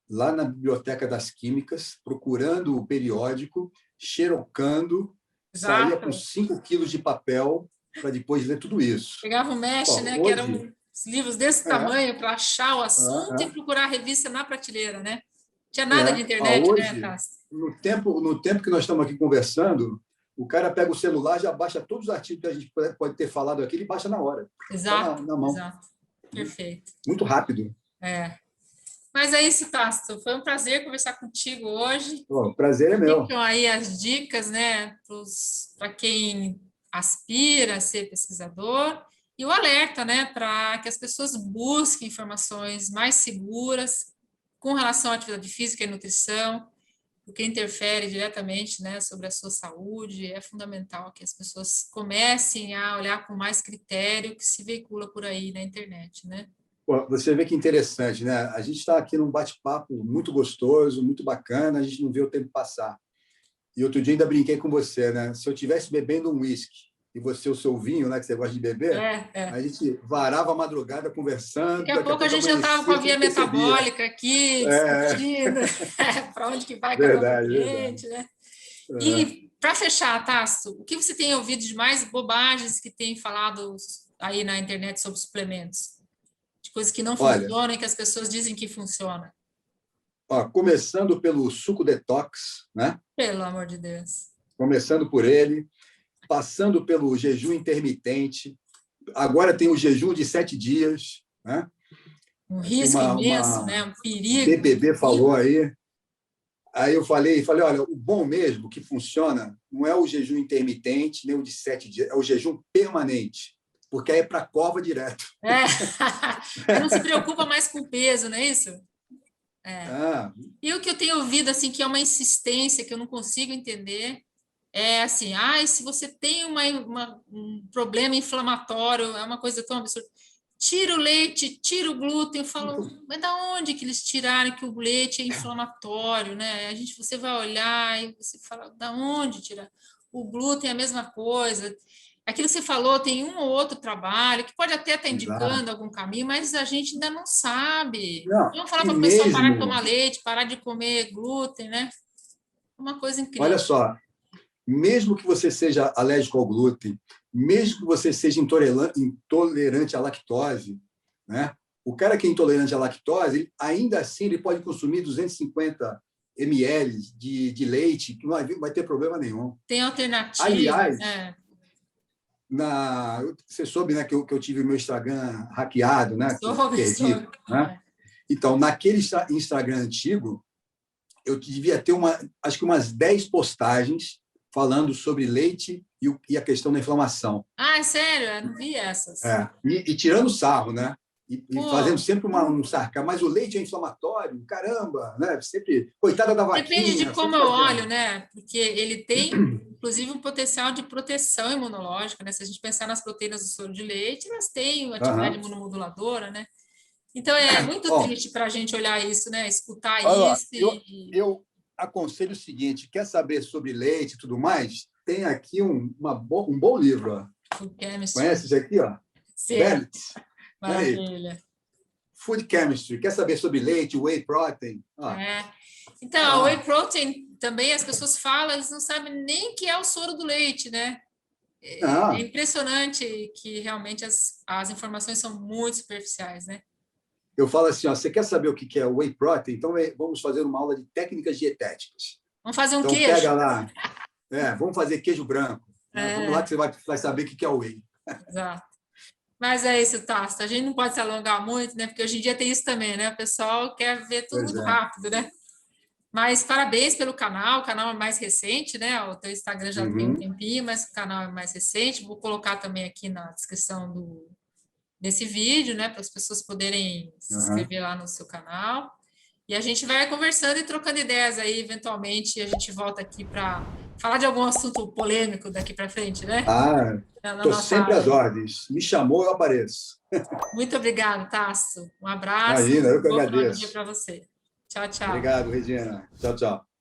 S2: lá na Biblioteca das Químicas, procurando o periódico, xerocando, saía com 5 quilos de papel para depois ler tudo isso.
S1: Pegava o mesh, né, hoje... que eram livros desse tamanho, para achar o assunto e procurar a revista na prateleira, né? Tinha nada de internet,
S2: hoje,
S1: né, Tassi?
S2: no tempo que nós estamos aqui conversando, o cara pega o celular, já baixa todos os artigos que a gente pode ter falado aqui, ele baixa na hora.
S1: Exato,
S2: na mão.
S1: exato. Perfeito.
S2: Muito rápido.
S1: Mas é isso, Tasso. Foi um prazer conversar contigo hoje.
S2: O prazer é meu.
S1: Ficam aí as dicas, né, para quem aspira a ser pesquisador e o alerta, né, para que as pessoas busquem informações mais seguras com relação à atividade física e nutrição, porque interfere diretamente, né, sobre a sua saúde. É fundamental que as pessoas comecem a olhar com mais critério que se veicula por aí na internet, né?
S2: Você vê que interessante, né? A gente está aqui num bate-papo muito gostoso, muito bacana, a gente não vê o tempo passar. E outro dia ainda brinquei com você, né? Se eu estivesse bebendo um uísque e você o seu vinho, né, que você gosta de beber, a gente varava a madrugada conversando.
S1: Daqui a pouco a gente já estava com a via metabólica aqui, discutindo para onde que vai cada nutriente, né? E, para fechar, Tasso, o que você tem ouvido de mais bobagens que tem falado aí na internet sobre suplementos? De coisas que não funcionam e que as pessoas dizem que funciona.
S2: Começando pelo suco detox, né?
S1: Pelo amor de Deus.
S2: Começando por ele, passando pelo jejum intermitente. Agora tem o jejum de 7 dias, né?
S1: Um risco imenso, né? Um perigo.
S2: O BBB falou aí. Aí eu falei, olha, o bom mesmo que funciona não é o jejum intermitente, nem o de 7 dias, é o jejum permanente, porque aí é para a cova direto.
S1: Não se preocupa mais com o peso, não é isso? E o que eu tenho ouvido, assim, que é uma insistência que eu não consigo entender, é assim, se você tem um problema inflamatório, é uma coisa tão absurda, tira o leite, tira o glúten. Eu falo, mas da onde que eles tiraram que o leite é inflamatório, né? Você vai olhar e você fala, da onde tirar? O glúten é a mesma coisa. Aquilo que você falou, tem um ou outro trabalho que pode até estar indicando algum caminho, mas a gente ainda não sabe. Vamos falar para a pessoa parar de tomar leite, parar de comer glúten, né? Uma coisa incrível.
S2: Olha só, mesmo que você seja alérgico ao glúten, mesmo que você seja intolerante à lactose, né? O cara que é intolerante à lactose, ainda assim ele pode consumir 250 ml de leite, que não vai ter problema nenhum.
S1: Tem alternativa.
S2: Aliás, você soube, né, que eu tive o meu Instagram hackeado, né? Perdi, né? Então, naquele Instagram antigo, eu devia ter acho que umas 10 postagens falando sobre leite e a questão da inflamação.
S1: É sério? Eu não vi essas.
S2: E tirando sarro, né? E fazendo sempre um sarcasmo. Mas o leite é inflamatório, caramba, né? Sempre, coitada da vaquinha.
S1: Depende de como eu olho, né? Porque ele tem, inclusive, um potencial de proteção imunológica, né? Se a gente pensar nas proteínas do soro de leite, elas têm atividade imunomoduladora, né? Então, é muito triste para a gente olhar isso, né? Escutar isso.
S2: Eu aconselho o seguinte, quer saber sobre leite e tudo mais? Tem aqui um bom livro. Ó.
S1: Food Chemistry.
S2: Conhece esse aqui? Ó?
S1: Certo. Maravilha.
S2: Food Chemistry. Quer saber sobre leite, whey protein?
S1: Então, whey protein também as pessoas falam, eles não sabem nem o que é o soro do leite, né? É impressionante que realmente as informações são muito superficiais, né?
S2: Eu falo assim, você quer saber o que é whey protein? Então, vamos fazer uma aula de técnicas dietéticas.
S1: Vamos fazer um
S2: então,
S1: queijo.
S2: Pega lá. Vamos fazer queijo branco. Vamos lá que você vai saber o que é o whey.
S1: Exato. Mas é isso, Tasso. A gente não pode se alongar muito, né? Porque hoje em dia tem isso também, né? O pessoal quer ver tudo muito rápido, né? Mas parabéns pelo canal. O canal é mais recente, né? O teu Instagram já tem um tempinho, mas o canal é mais recente. Vou colocar também aqui na descrição desse vídeo, né? Para as pessoas poderem se inscrever lá no seu canal. E a gente vai conversando e trocando ideias aí, eventualmente, a gente volta aqui para falar de algum assunto polêmico daqui para frente, né?
S2: Estou sempre às ordens. Me chamou, eu apareço.
S1: Muito obrigada, Tasso. Um abraço.
S2: Imagina, eu que agradeço.
S1: Bom dia para você. Tchau, tchau.
S2: Obrigado, Regina. Tchau, tchau.